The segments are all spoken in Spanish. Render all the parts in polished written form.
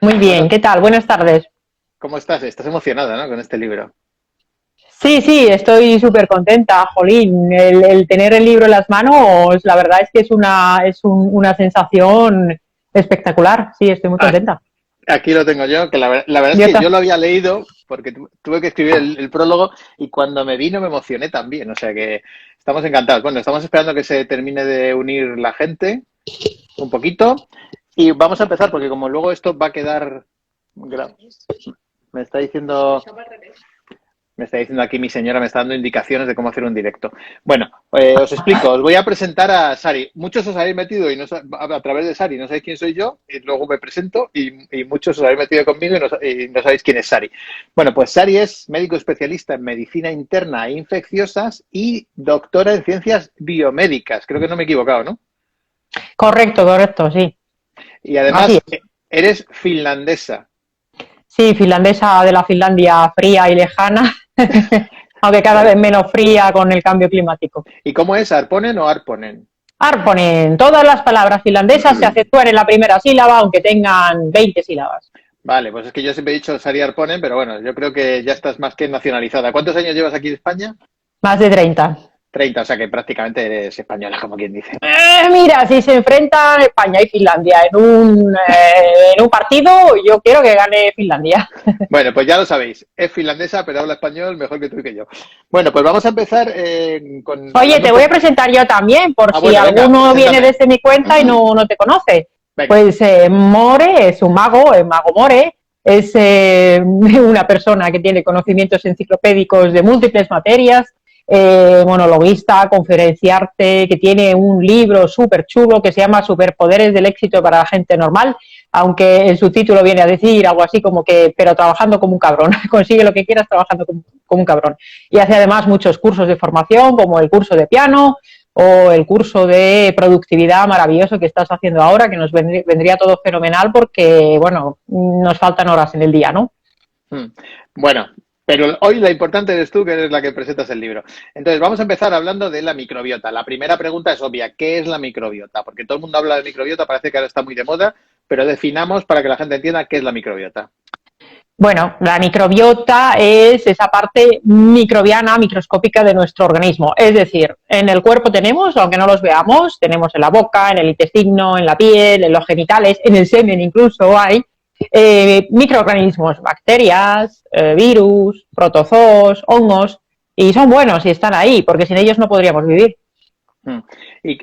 Muy Bueno, bien, ¿qué tal? Buenas tardes. ¿cómo estás? Estás emocionada, ¿no? Con este libro. Sí, sí, estoy súper contenta, Jolín. El tener el libro en las manos, la verdad es que es una sensación espectacular. Sí, estoy muy Ah, contenta. aquí lo tengo yo, que la verdad es Yo que yo está. lo había leído porque tuve que escribir el prólogo y cuando me vino me emocioné también. O sea que estamos encantados. Bueno, estamos esperando que se termine de unir la gente un poquito y vamos a empezar porque como luego esto va a quedar... Me está diciendo Me está diciendo aquí mi señora, me está dando indicaciones de cómo hacer un directo. Bueno, os explico, os voy a presentar a Sari. Muchos os habéis metido a través de Sari, no sabéis quién soy yo, y luego me presento y muchos os habéis metido conmigo y no sabéis quién es Sari. Bueno, pues Sari es médico especialista en medicina interna e infecciosas y doctora en ciencias biomédicas. Creo que no me he equivocado, ¿no? Correcto, correcto, sí. Y Así además es. eres finlandesa. Sí, finlandesa de la Finlandia fría y lejana, aunque cada Bueno, vez menos fría con el cambio climático. ¿y cómo es? ¿Arponen o Arponen? Arponen, todas las palabras finlandesas se acentúan en la primera sílaba, aunque tengan 20 sílabas. Vale, pues es que yo siempre he dicho Sari Arponen, pero bueno, yo creo que ya estás más que nacionalizada. ¿Cuántos años llevas aquí en España? Más de 30. 30, o sea que prácticamente eres española, como quien dice. Mira, si se enfrentan España y Finlandia en un partido, yo quiero que gane Finlandia. Bueno, pues ya lo sabéis, es finlandesa, pero habla español mejor que tú y que yo. Bueno, pues vamos a empezar con Oye, hablando te un voy a poco. presentar yo también, por Ah, si bueno, venga, alguno viene preséntame. desde mi cuenta y no te conoce. Venga. Pues More es un mago, el mago More, es una persona que tiene conocimientos enciclopédicos de múltiples materias, monologuista, conferenciarte, que tiene un libro súper chulo que se llama Superpoderes del éxito para la gente normal, aunque en su título viene a decir algo así como que, pero trabajando como un cabrón, consigue lo que quieras trabajando como un cabrón. Y hace además muchos cursos de formación, como el curso de piano o el curso de productividad maravilloso que estás haciendo ahora, que nos vendría todo fenomenal porque, bueno, nos faltan horas en el día, ¿no? Hmm. Bueno, pero hoy la importante eres tú, que eres la que presentas el libro. Entonces, vamos a empezar hablando de la microbiota. La primera pregunta es obvia, ¿qué es la microbiota? Porque todo el mundo habla de microbiota, parece que ahora está muy de moda, pero definamos para que la gente entienda qué es la microbiota. Bueno, la microbiota es esa parte microbiana, microscópica de nuestro organismo. Es decir, en el cuerpo tenemos, aunque no los veamos, tenemos en la boca, en el intestino, en la piel, en los genitales, en el semen incluso hay microorganismos, bacterias, virus, protozoos, hongos, y son buenos y están ahí, porque sin ellos no podríamos vivir. Mm. Y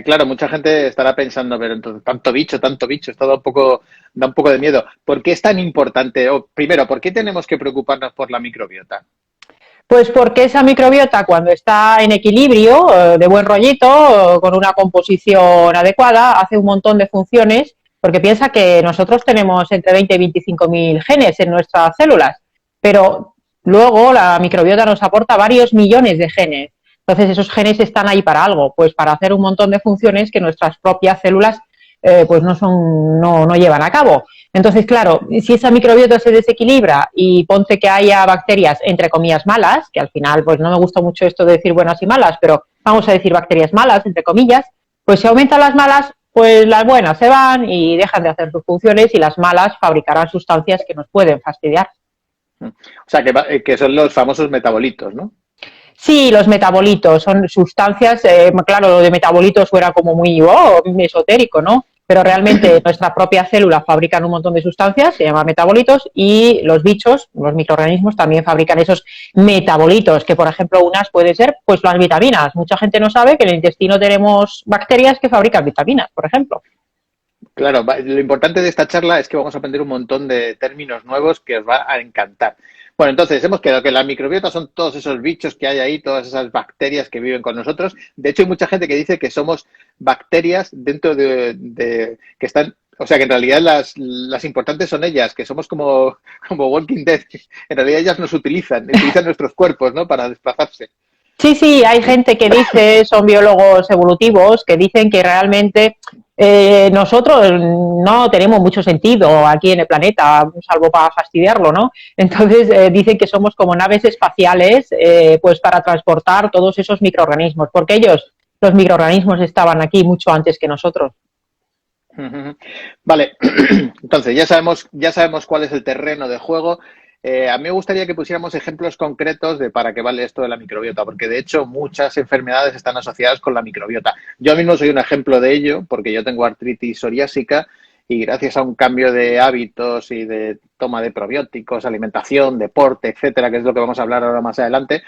claro, mucha gente estará pensando, pero entonces tanto bicho, esto da un poco de miedo. ¿Por qué es tan importante? O primero, ¿por qué tenemos que preocuparnos por la microbiota? Pues porque esa microbiota, cuando está en equilibrio, de buen rollito, con una composición adecuada, hace un montón de funciones, porque piensa que nosotros tenemos entre 20 y 25 mil genes en nuestras células, pero luego la microbiota nos aporta varios millones de genes. Entonces esos genes están ahí para algo, pues para hacer un montón de funciones que nuestras propias células pues no llevan a cabo. Entonces, claro, si esa microbiota se desequilibra y ponte que haya bacterias, entre comillas, malas, que al final, pues no me gusta mucho esto de decir buenas y malas, pero vamos a decir bacterias malas, entre comillas, pues si aumentan las malas, pues las buenas se van y dejan de hacer sus funciones y las malas fabricarán sustancias que nos pueden fastidiar. O sea, que son los famosos metabolitos, ¿no? Sí, los metabolitos son sustancias, claro, lo de metabolitos suena como muy esotérico, ¿no? Pero realmente nuestra propia célula fabrican un montón de sustancias, se llaman metabolitos, y los bichos, los microorganismos, también fabrican esos metabolitos, que por ejemplo unas pueden ser pues las vitaminas. Mucha gente no sabe que en el intestino tenemos bacterias que fabrican vitaminas, por ejemplo. Claro, lo importante de esta charla es que vamos a aprender un montón de términos nuevos que os va a encantar. Bueno, entonces hemos quedado que la microbiota son todos esos bichos que hay ahí, todas esas bacterias que viven con nosotros. De hecho, hay mucha gente que dice que somos bacterias dentro que están, o sea, que en realidad las importantes son ellas, que somos como Walking Dead. En realidad ellas nos utilizan nuestros cuerpos, ¿no? Para desplazarse. Sí, sí, hay gente que dice, son biólogos evolutivos, que dicen que realmente nosotros no tenemos mucho sentido aquí en el planeta, salvo para fastidiarlo, ¿no? Entonces dicen que somos como naves espaciales, pues para transportar todos esos microorganismos, porque ellos, los microorganismos, estaban aquí mucho antes que nosotros. Ujú. Vale, entonces ya sabemos cuál es el terreno de juego. A mí me gustaría que pusiéramos ejemplos concretos de para qué vale esto de la microbiota, porque de hecho muchas enfermedades están asociadas con la microbiota. Yo mismo soy un ejemplo de ello, porque yo tengo artritis psoriásica y gracias a un cambio de hábitos y de toma de probióticos, alimentación, deporte, etcétera, que es lo que vamos a hablar ahora más adelante,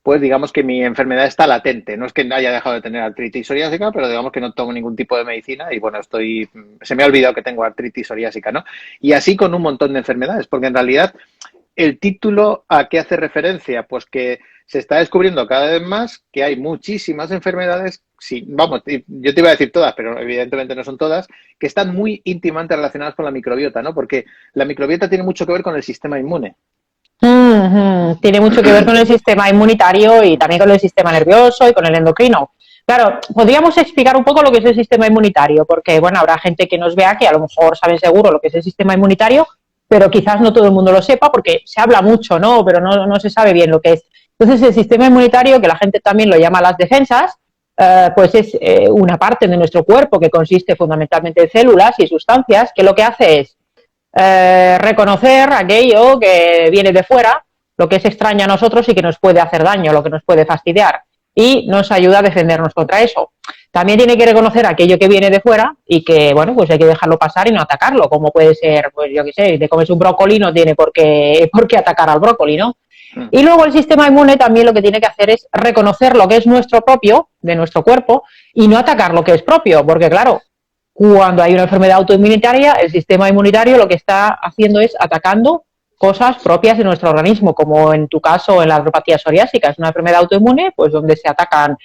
pues digamos que mi enfermedad está latente. No es que haya dejado de tener artritis psoriásica, pero digamos que no tomo ningún tipo de medicina y bueno, se me ha olvidado que tengo artritis psoriásica, ¿no? Y así con un montón de enfermedades, porque en realidad el título ¿a qué hace referencia? Pues que se está descubriendo cada vez más que hay muchísimas enfermedades, sí, vamos, yo te iba a decir todas, pero evidentemente no son todas, que están muy íntimamente relacionadas con la microbiota, ¿no? Porque la microbiota tiene mucho que ver con el sistema inmune. Tiene mucho que ver con el sistema inmunitario y también con el sistema nervioso y con el endocrino. Claro, podríamos explicar un poco lo que es el sistema inmunitario, porque bueno, habrá gente que nos vea que a lo mejor saben seguro lo que es el sistema inmunitario, pero quizás no todo el mundo lo sepa porque se habla mucho, ¿no? Pero no se sabe bien lo que es. Entonces, el sistema inmunitario, que la gente también lo llama las defensas, pues es una parte de nuestro cuerpo que consiste fundamentalmente en células y sustancias, que lo que hace es reconocer aquello que viene de fuera, lo que es extraño a nosotros y que nos puede hacer daño, lo que nos puede fastidiar, y nos ayuda a defendernos contra eso. También tiene que reconocer aquello que viene de fuera y que, bueno, pues hay que dejarlo pasar y no atacarlo, como puede ser, pues yo qué sé, te comes un brócoli, no tiene por qué atacar al brócoli, ¿no? Y luego el sistema inmune también lo que tiene que hacer es reconocer lo que es nuestro propio, de nuestro cuerpo, y no atacar lo que es propio, porque claro, cuando hay una enfermedad autoinmunitaria, el sistema inmunitario lo que está haciendo es atacando cosas propias de nuestro organismo, como en tu caso en la artropatía psoriásica, es una enfermedad autoinmune, pues donde se atacan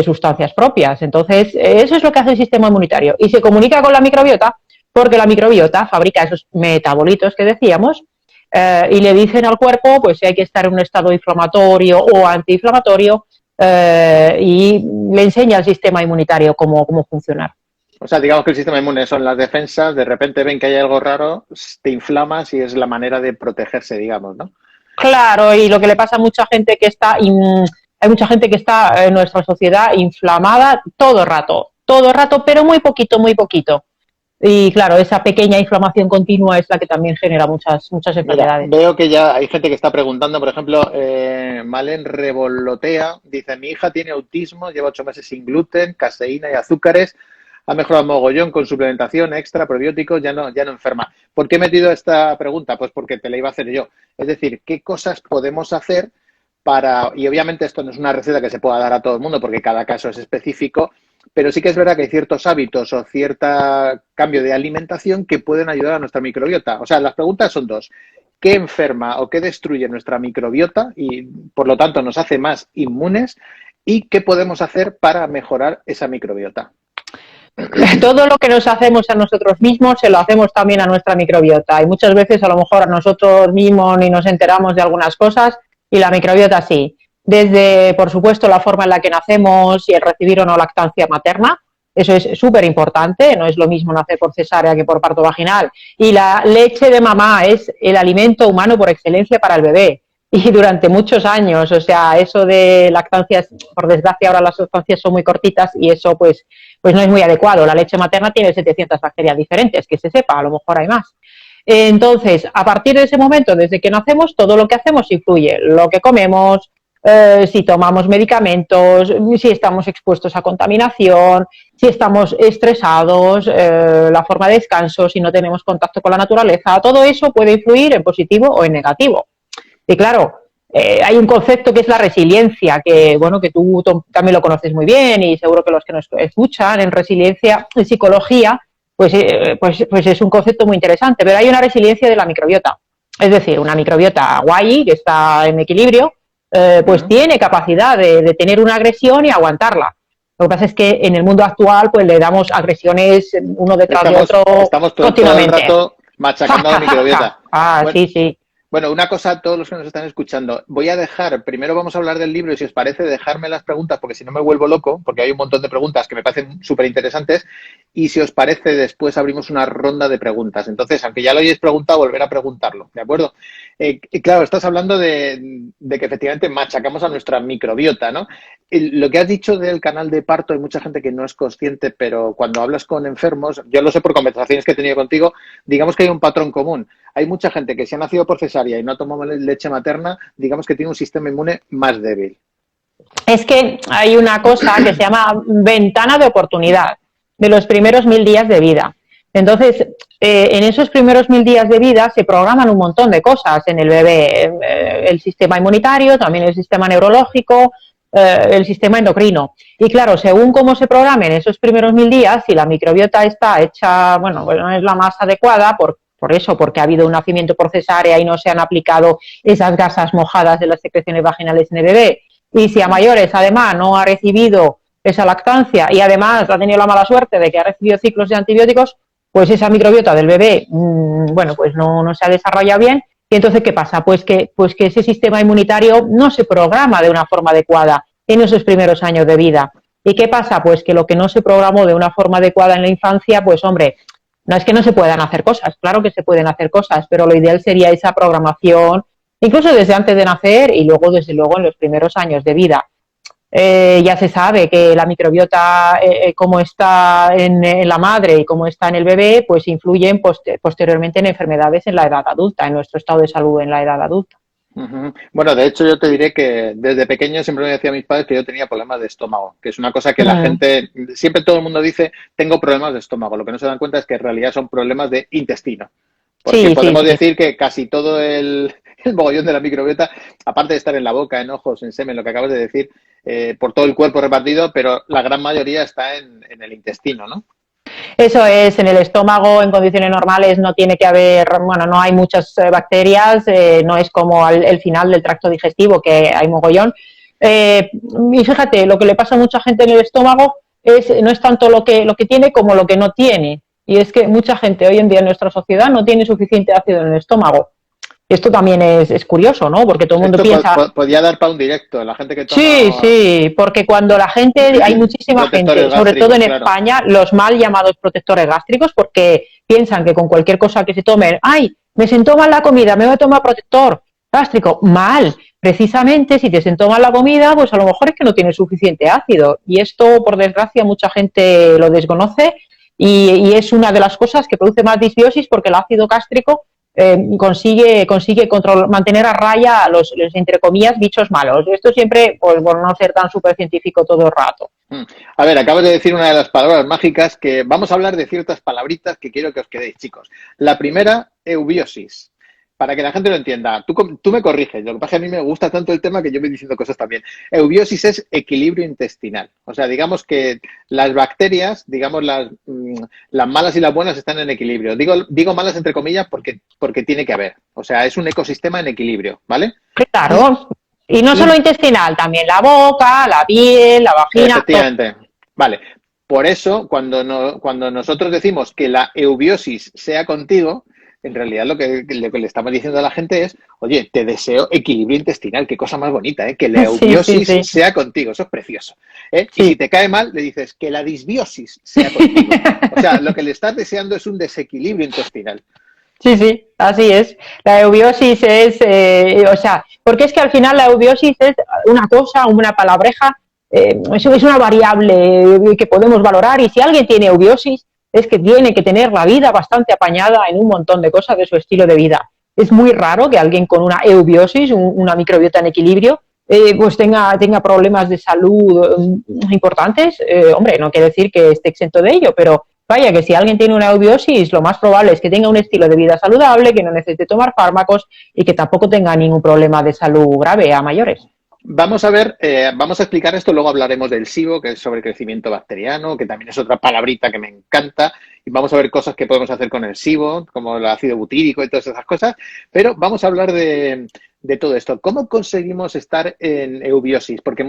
sustancias propias. Entonces, eso es lo que hace el sistema inmunitario. Y se comunica con la microbiota, porque la microbiota fabrica esos metabolitos que decíamos, y le dicen al cuerpo pues si hay que estar en un estado inflamatorio o antiinflamatorio, y le enseña al sistema inmunitario cómo funcionar. O sea, digamos que el sistema inmune son las defensas, de repente ven que hay algo raro, te inflamas y es la manera de protegerse, digamos, ¿no? Claro, y lo que le pasa a mucha gente que hay mucha gente que está en nuestra sociedad inflamada todo el rato, pero muy poquito, muy poquito. Y claro, esa pequeña inflamación continua es la que también genera muchas Mira, enfermedades. veo que ya hay gente que está preguntando, por ejemplo, Malen Revolotea dice, mi hija tiene autismo, lleva 8 meses sin gluten, caseína y azúcares, ha mejorado mogollón con suplementación extra, probióticos, ya no enferma. ¿Por qué he metido esta pregunta? Pues porque te la iba a hacer yo. Es decir, ¿qué cosas podemos hacer para, y obviamente esto no es una receta que se pueda dar a todo el mundo porque cada caso es específico, pero sí que es verdad que hay ciertos hábitos o cierto cambio de alimentación que pueden ayudar a nuestra microbiota. O sea, las preguntas son dos. ¿Qué enferma o qué destruye nuestra microbiota y por lo tanto nos hace más inmunes? ¿Y qué podemos hacer para mejorar esa microbiota? Todo lo que nos hacemos a nosotros mismos se lo hacemos también a nuestra microbiota y muchas veces a lo mejor a nosotros mismos ni nos enteramos de algunas cosas y la microbiota sí. Desde, por supuesto, la forma en la que nacemos y el recibir o no lactancia materna, eso es súper importante, no es lo mismo nacer por cesárea que por parto vaginal. Y la leche de mamá es el alimento humano por excelencia para el bebé. Y durante muchos años, o sea, eso de lactancias, por desgracia ahora las lactancias son muy cortitas y eso pues no es muy adecuado. La leche materna tiene 700 bacterias diferentes, que se sepa, a lo mejor hay más. Entonces, a partir de ese momento, desde que nacemos, todo lo que hacemos influye. Lo que comemos, si tomamos medicamentos, si estamos expuestos a contaminación, si estamos estresados, la forma de descanso, si no tenemos contacto con la naturaleza, todo eso puede influir en positivo o en negativo. Y claro, hay un concepto que es la resiliencia, que bueno, que tú también lo conoces muy bien y seguro que los que nos escuchan en resiliencia, en psicología, pues es un concepto muy interesante, pero hay una resiliencia de la microbiota. Es decir, una microbiota guay, que está en equilibrio, pues tiene capacidad de tener una agresión y aguantarla. Lo que pasa es que en el mundo actual pues le damos agresiones uno detrás de otro estamos todo el continuamente. rato machacando a la microbiota. Sí, sí. Bueno, una cosa a todos los que nos están escuchando. Voy a dejar, primero vamos a hablar del libro y si os parece dejarme las preguntas, porque si no me vuelvo loco, porque hay un montón de preguntas que me parecen súper interesantes. Y si os parece, después abrimos una ronda de preguntas. Entonces, aunque ya lo hayáis preguntado, volver a preguntarlo, ¿de acuerdo? Y claro, estás hablando de que efectivamente machacamos a nuestra microbiota, ¿no? Lo que has dicho del canal de parto, hay mucha gente que no es consciente, pero cuando hablas con enfermos, yo lo sé por conversaciones que he tenido contigo, digamos que hay un patrón común. Hay mucha gente que se ha nacido por cesárea y no ha tomado leche materna, digamos que tiene un sistema inmune más débil. Es que hay una cosa que se llama ventana de oportunidad de los primeros 1000 días de vida. Entonces, en esos primeros 1000 días de vida se programan un montón de cosas en el bebé, el sistema inmunitario, también el sistema neurológico, el sistema endocrino. Y claro, según cómo se programen esos primeros 1000 días, si la microbiota está hecha, bueno, no es la más adecuada, por eso, porque ha habido un nacimiento por cesárea y no se han aplicado esas gasas mojadas de las secreciones vaginales en el bebé. Y si a mayores, además, no ha recibido esa lactancia y además ha tenido la mala suerte de que ha recibido ciclos de antibióticos, pues esa microbiota del bebé, bueno, pues no se ha desarrollado bien. Y entonces, ¿qué pasa? Pues que ese sistema inmunitario no se programa de una forma adecuada en esos primeros años de vida. ¿Y qué pasa? Pues que lo que no se programó de una forma adecuada en la infancia, pues hombre, no es que no se puedan hacer cosas, claro que se pueden hacer cosas, pero lo ideal sería esa programación, incluso desde antes de nacer y luego, desde luego, en los primeros años de vida. Ya se sabe que la microbiota, como está en la madre y como está en el bebé, pues influyen posteriormente en enfermedades en la edad adulta, en nuestro estado de salud en la edad adulta. Bueno, de hecho yo te diré que desde pequeño siempre me decía a mis padres que yo tenía problemas de estómago, que es una cosa que la gente, siempre todo el mundo dice, tengo problemas de estómago. Lo que no se dan cuenta es que en realidad son problemas de intestino. Porque Sí, podemos decir que casi todo el mogollón de la microbiota, aparte de estar en la boca, en ojos, en semen, lo que acabas de decir, por todo el cuerpo repartido, pero la gran mayoría está en el intestino, ¿no? Eso es, en el estómago en condiciones normales no tiene que haber, bueno, no hay muchas bacterias, no es como el final del tracto digestivo que hay mogollón. Y fíjate, lo que le pasa a mucha gente en el estómago no es tanto lo que tiene como lo que no tiene. Y es que mucha gente hoy en día en nuestra sociedad no tiene suficiente ácido en el estómago. Esto también es curioso, ¿no? Porque todo el mundo piensa... Podía dar para un directo, la gente que toma... Sí, porque cuando la gente, hay muchísima gente, sobre todo en España, los mal llamados protectores gástricos, porque piensan que con cualquier cosa que se tomen, ¡ay, me sentó mal la comida, me voy a tomar protector gástrico! Mal, precisamente si te sentó mal la comida, pues a lo mejor es que no tienes suficiente ácido. Y esto, por desgracia, mucha gente lo desconoce y es una de las cosas que produce más disbiosis porque el ácido gástrico consigue mantener a raya a los, entre comillas, bichos malos. Esto siempre, pues, por no ser tan súper científico todo el rato. A ver, acabas de decir una de las palabras mágicas que vamos a hablar de ciertas palabritas que quiero que os quedéis, chicos. La primera, eubiosis. Para que la gente lo entienda, tú me corriges, lo que pasa es que a mí me gusta tanto el tema que yo voy diciendo cosas también. Eubiosis es equilibrio intestinal. O sea, digamos que las bacterias, digamos las malas y las buenas están en equilibrio. Digo malas entre comillas porque tiene que haber. O sea, es un ecosistema en equilibrio, ¿vale? Claro. Y no solo intestinal, también la boca, la piel, la vagina. Efectivamente. Vale. Por eso, cuando nosotros decimos que la eubiosis sea contigo, en realidad lo que le estamos diciendo a la gente es, oye, te deseo equilibrio intestinal, qué cosa más bonita, ¿eh? Que la eubiosis sea contigo, eso es precioso. ¿Eh? Sí. Y si te cae mal, le dices que la disbiosis sea contigo. O sea, lo que le estás deseando es un desequilibrio intestinal. Sí, así es. La eubiosis es, o sea, porque es que al final la eubiosis es una cosa, una palabreja, eso es una variable que podemos valorar y si alguien tiene eubiosis, es que tiene que tener la vida bastante apañada en un montón de cosas de su estilo de vida. Es muy raro que alguien con una eubiosis, una microbiota en equilibrio, pues tenga problemas de salud importantes. Hombre, no quiere decir que esté exento de ello, pero vaya que si alguien tiene una eubiosis, lo más probable es que tenga un estilo de vida saludable, que no necesite tomar fármacos y que tampoco tenga ningún problema de salud grave a mayores. Vamos a ver, vamos a explicar esto, luego hablaremos del SIBO, que es sobre crecimiento bacteriano, que también es otra palabrita que me encanta, y vamos a ver cosas que podemos hacer con el SIBO, como el ácido butírico y todas esas cosas, pero vamos a hablar de todo esto. ¿Cómo conseguimos estar en eubiosis? Porque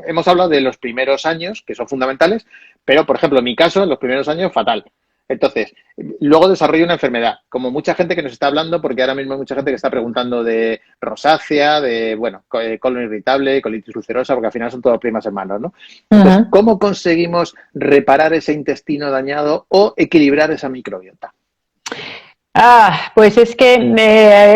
hemos hablado de los primeros años, que son fundamentales, pero, por ejemplo, en mi caso, en los primeros años, fatal. Entonces, luego desarrolla una enfermedad, como mucha gente que nos está hablando, porque ahora mismo hay mucha gente que está preguntando de rosácea, de, bueno, colon irritable, colitis ulcerosa, porque al final son todos primas hermanos, ¿no? Entonces, ¿cómo conseguimos reparar ese intestino dañado o equilibrar esa microbiota? Pues es que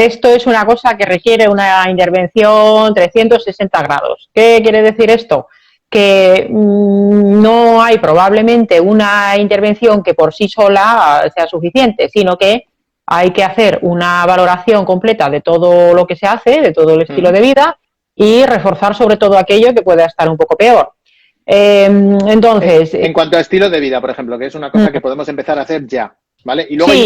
esto es una cosa que requiere una intervención 360 grados. ¿Qué quiere decir esto? Que no hay probablemente una intervención que por sí sola sea suficiente, sino que hay que hacer una valoración completa de todo lo que se hace, de todo el estilo de vida y reforzar sobre todo aquello que pueda estar un poco peor. Entonces, en cuanto a estilo de vida, por ejemplo, que es una cosa que podemos empezar a hacer ya, ¿vale? Y luego sí.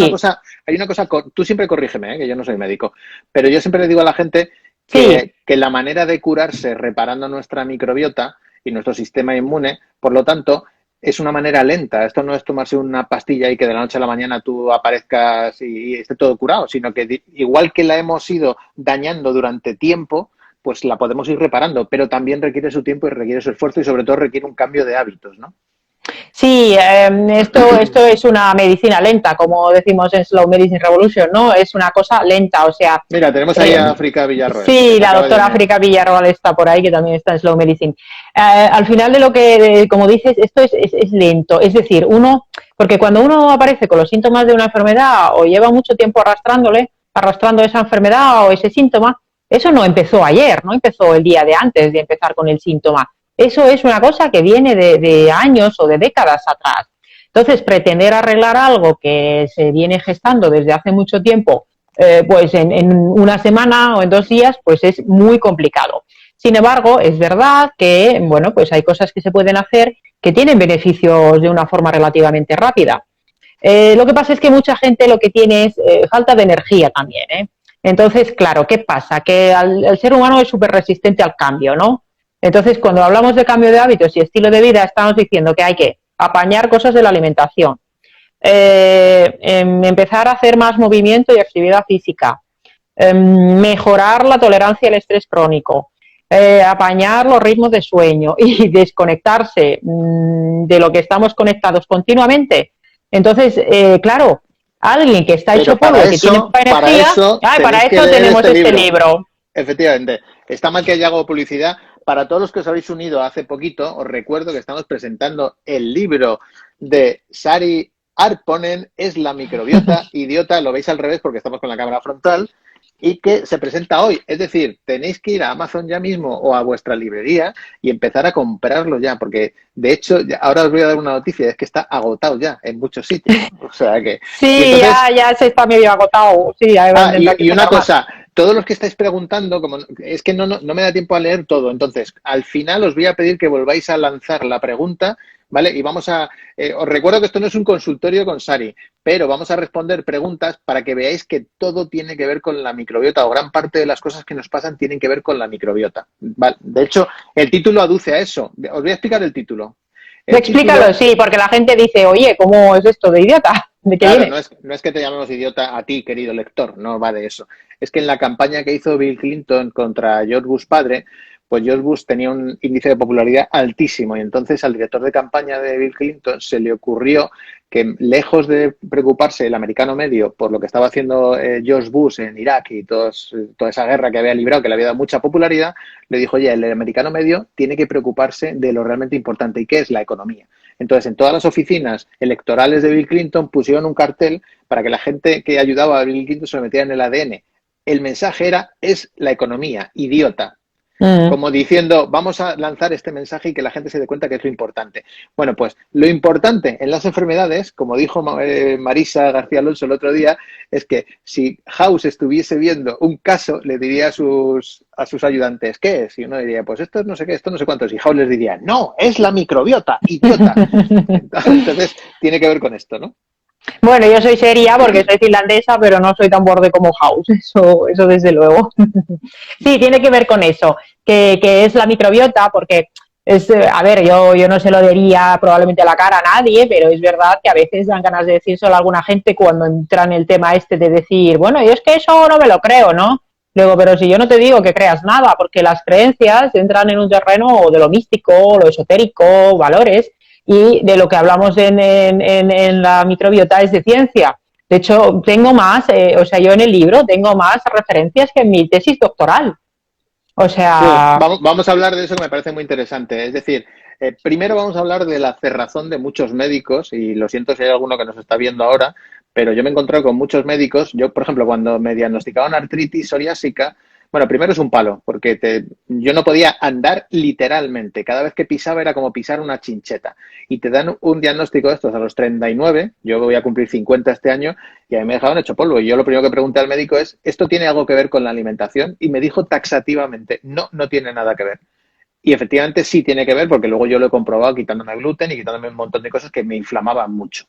hay una cosa, tú siempre corrígeme, que yo no soy médico, pero yo siempre le digo a la gente que la manera de curarse reparando nuestra microbiota y nuestro sistema inmune, por lo tanto, es una manera lenta. Esto no es tomarse una pastilla y que de la noche a la mañana tú aparezcas y esté todo curado, sino que igual que la hemos ido dañando durante tiempo, pues la podemos ir reparando, pero también requiere su tiempo y requiere su esfuerzo y sobre todo requiere un cambio de hábitos, ¿no? Sí, esto es una medicina lenta, como decimos en Slow Medicine Revolution, ¿no? Es una cosa lenta, o sea... Mira, tenemos ahí a África Villarroel. Sí, la doctora África Villarroel está por ahí, que también está en Slow Medicine. Al final de lo que, como dices, esto es lento, es decir, porque cuando uno aparece con los síntomas de una enfermedad o lleva mucho tiempo arrastrando esa enfermedad o ese síntoma, eso no empezó ayer, no empezó el día de antes de empezar con el síntoma. Eso es una cosa que viene de años o de décadas atrás. Entonces, pretender arreglar algo que se viene gestando desde hace mucho tiempo, pues en una semana o en 2 días, pues es muy complicado. Sin embargo, es verdad que, bueno, pues hay cosas que se pueden hacer que tienen beneficios de una forma relativamente rápida. Lo que pasa es que mucha gente lo que tiene es falta de energía también, ¿eh? Entonces, claro, ¿qué pasa? Que el ser humano es súper resistente al cambio, ¿no? Entonces, cuando hablamos de cambio de hábitos y estilo de vida, estamos diciendo que hay que apañar cosas de la alimentación, empezar a hacer más movimiento y actividad física, mejorar la tolerancia al estrés crónico, apañar los ritmos de sueño y desconectarse de lo que estamos conectados continuamente. Entonces, claro, alguien que está hecho polvo, que tiene poca energía, para eso tenemos este libro. Efectivamente. Está mal que haya hago publicidad. Para todos los que os habéis unido hace poquito, os recuerdo que estamos presentando el libro de Sari Arponen, Es la microbiota idiota, lo veis al revés porque estamos con la cámara frontal, y que se presenta hoy. Es decir, tenéis que ir a Amazon ya mismo o a vuestra librería y empezar a comprarlo ya, porque de hecho, ahora os voy a dar una noticia, es que está agotado ya en muchos sitios. O sea que... Sí, entonces, ya se está medio agotado. Sí, y una cosa... Todos los que estáis preguntando, como es que no me da tiempo a leer todo, entonces al final os voy a pedir que volváis a lanzar la pregunta, ¿vale? Y vamos a... os recuerdo que esto no es un consultorio con Sari, pero vamos a responder preguntas para que veáis que todo tiene que ver con la microbiota o gran parte de las cosas que nos pasan tienen que ver con la microbiota. ¿Vale? De hecho, el título aduce a eso. Os voy a explicar el título. Explícalo, sí, porque la gente dice, oye, ¿cómo es esto de idiota? ¿De qué claro, viene? no es que te llamemos idiota a ti, querido lector, no va de eso. Es que en la campaña que hizo Bill Clinton contra George Bush padre, pues George Bush tenía un índice de popularidad altísimo y entonces al director de campaña de Bill Clinton se le ocurrió que lejos de preocuparse el americano medio por lo que estaba haciendo George Bush en Irak y toda esa guerra que había librado, que le había dado mucha popularidad, le dijo, oye, el americano medio tiene que preocuparse de lo realmente importante y que es la economía. Entonces, en todas las oficinas electorales de Bill Clinton pusieron un cartel para que la gente que ayudaba a Bill Clinton se lo metiera en el ADN. El mensaje era, es la economía, idiota. Como diciendo, vamos a lanzar este mensaje y que la gente se dé cuenta que es lo importante. Bueno, pues lo importante en las enfermedades, como dijo Marisa García Alonso el otro día, es que si House estuviese viendo un caso, le diría a sus ayudantes, ¿qué es? Y uno diría, pues esto no sé qué, esto no sé cuántos. Y House les diría, no, es la microbiota, idiota. Entonces, tiene que ver con esto, ¿no? Bueno, yo soy seria porque soy finlandesa, pero no soy tan borde como House, eso desde luego. Sí, tiene que ver con eso, que es la microbiota, porque es, a ver, yo no se lo diría probablemente a la cara a nadie, pero es verdad que a veces dan ganas de decírselo a alguna gente cuando entra en el tema este de decir, bueno, y es que eso no me lo creo, ¿no? Luego, pero si yo no te digo que creas nada, porque las creencias entran en un terreno de lo místico, lo esotérico, valores. y de lo que hablamos en la microbiota es de ciencia. De hecho, tengo más, o sea, yo en el libro tengo más referencias que en mi tesis doctoral. O Sí, sea, vamos a hablar de eso que me parece muy interesante. Es decir, primero vamos a hablar de la cerrazón de muchos médicos, y lo siento si hay alguno que nos está viendo ahora, pero yo me he encontrado con muchos médicos. Yo, por ejemplo, cuando me diagnosticaban artritis psoriásica, bueno, primero es un palo, porque yo no podía andar literalmente. Cada vez que pisaba era como pisar una chincheta. Y te dan un diagnóstico de estos a los 39, yo voy a cumplir 50 este año, y a mí me dejaban hecho polvo. Y yo lo primero que pregunté al médico es, ¿esto tiene algo que ver con la alimentación? Y me dijo taxativamente, no, no tiene nada que ver. Y efectivamente sí tiene que ver, porque luego yo lo he comprobado quitándome gluten y quitándome un montón de cosas que me inflamaban mucho.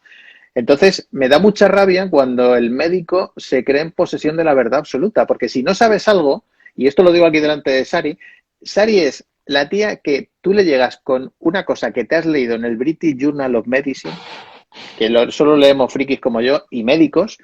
Entonces, me da mucha rabia cuando el médico se cree en posesión de la verdad absoluta, porque si no sabes algo, y esto lo digo aquí delante de Sari, Sari es la tía que tú le llegas con una cosa que te has leído en el British Journal of Medicine, que solo leemos frikis como yo y médicos,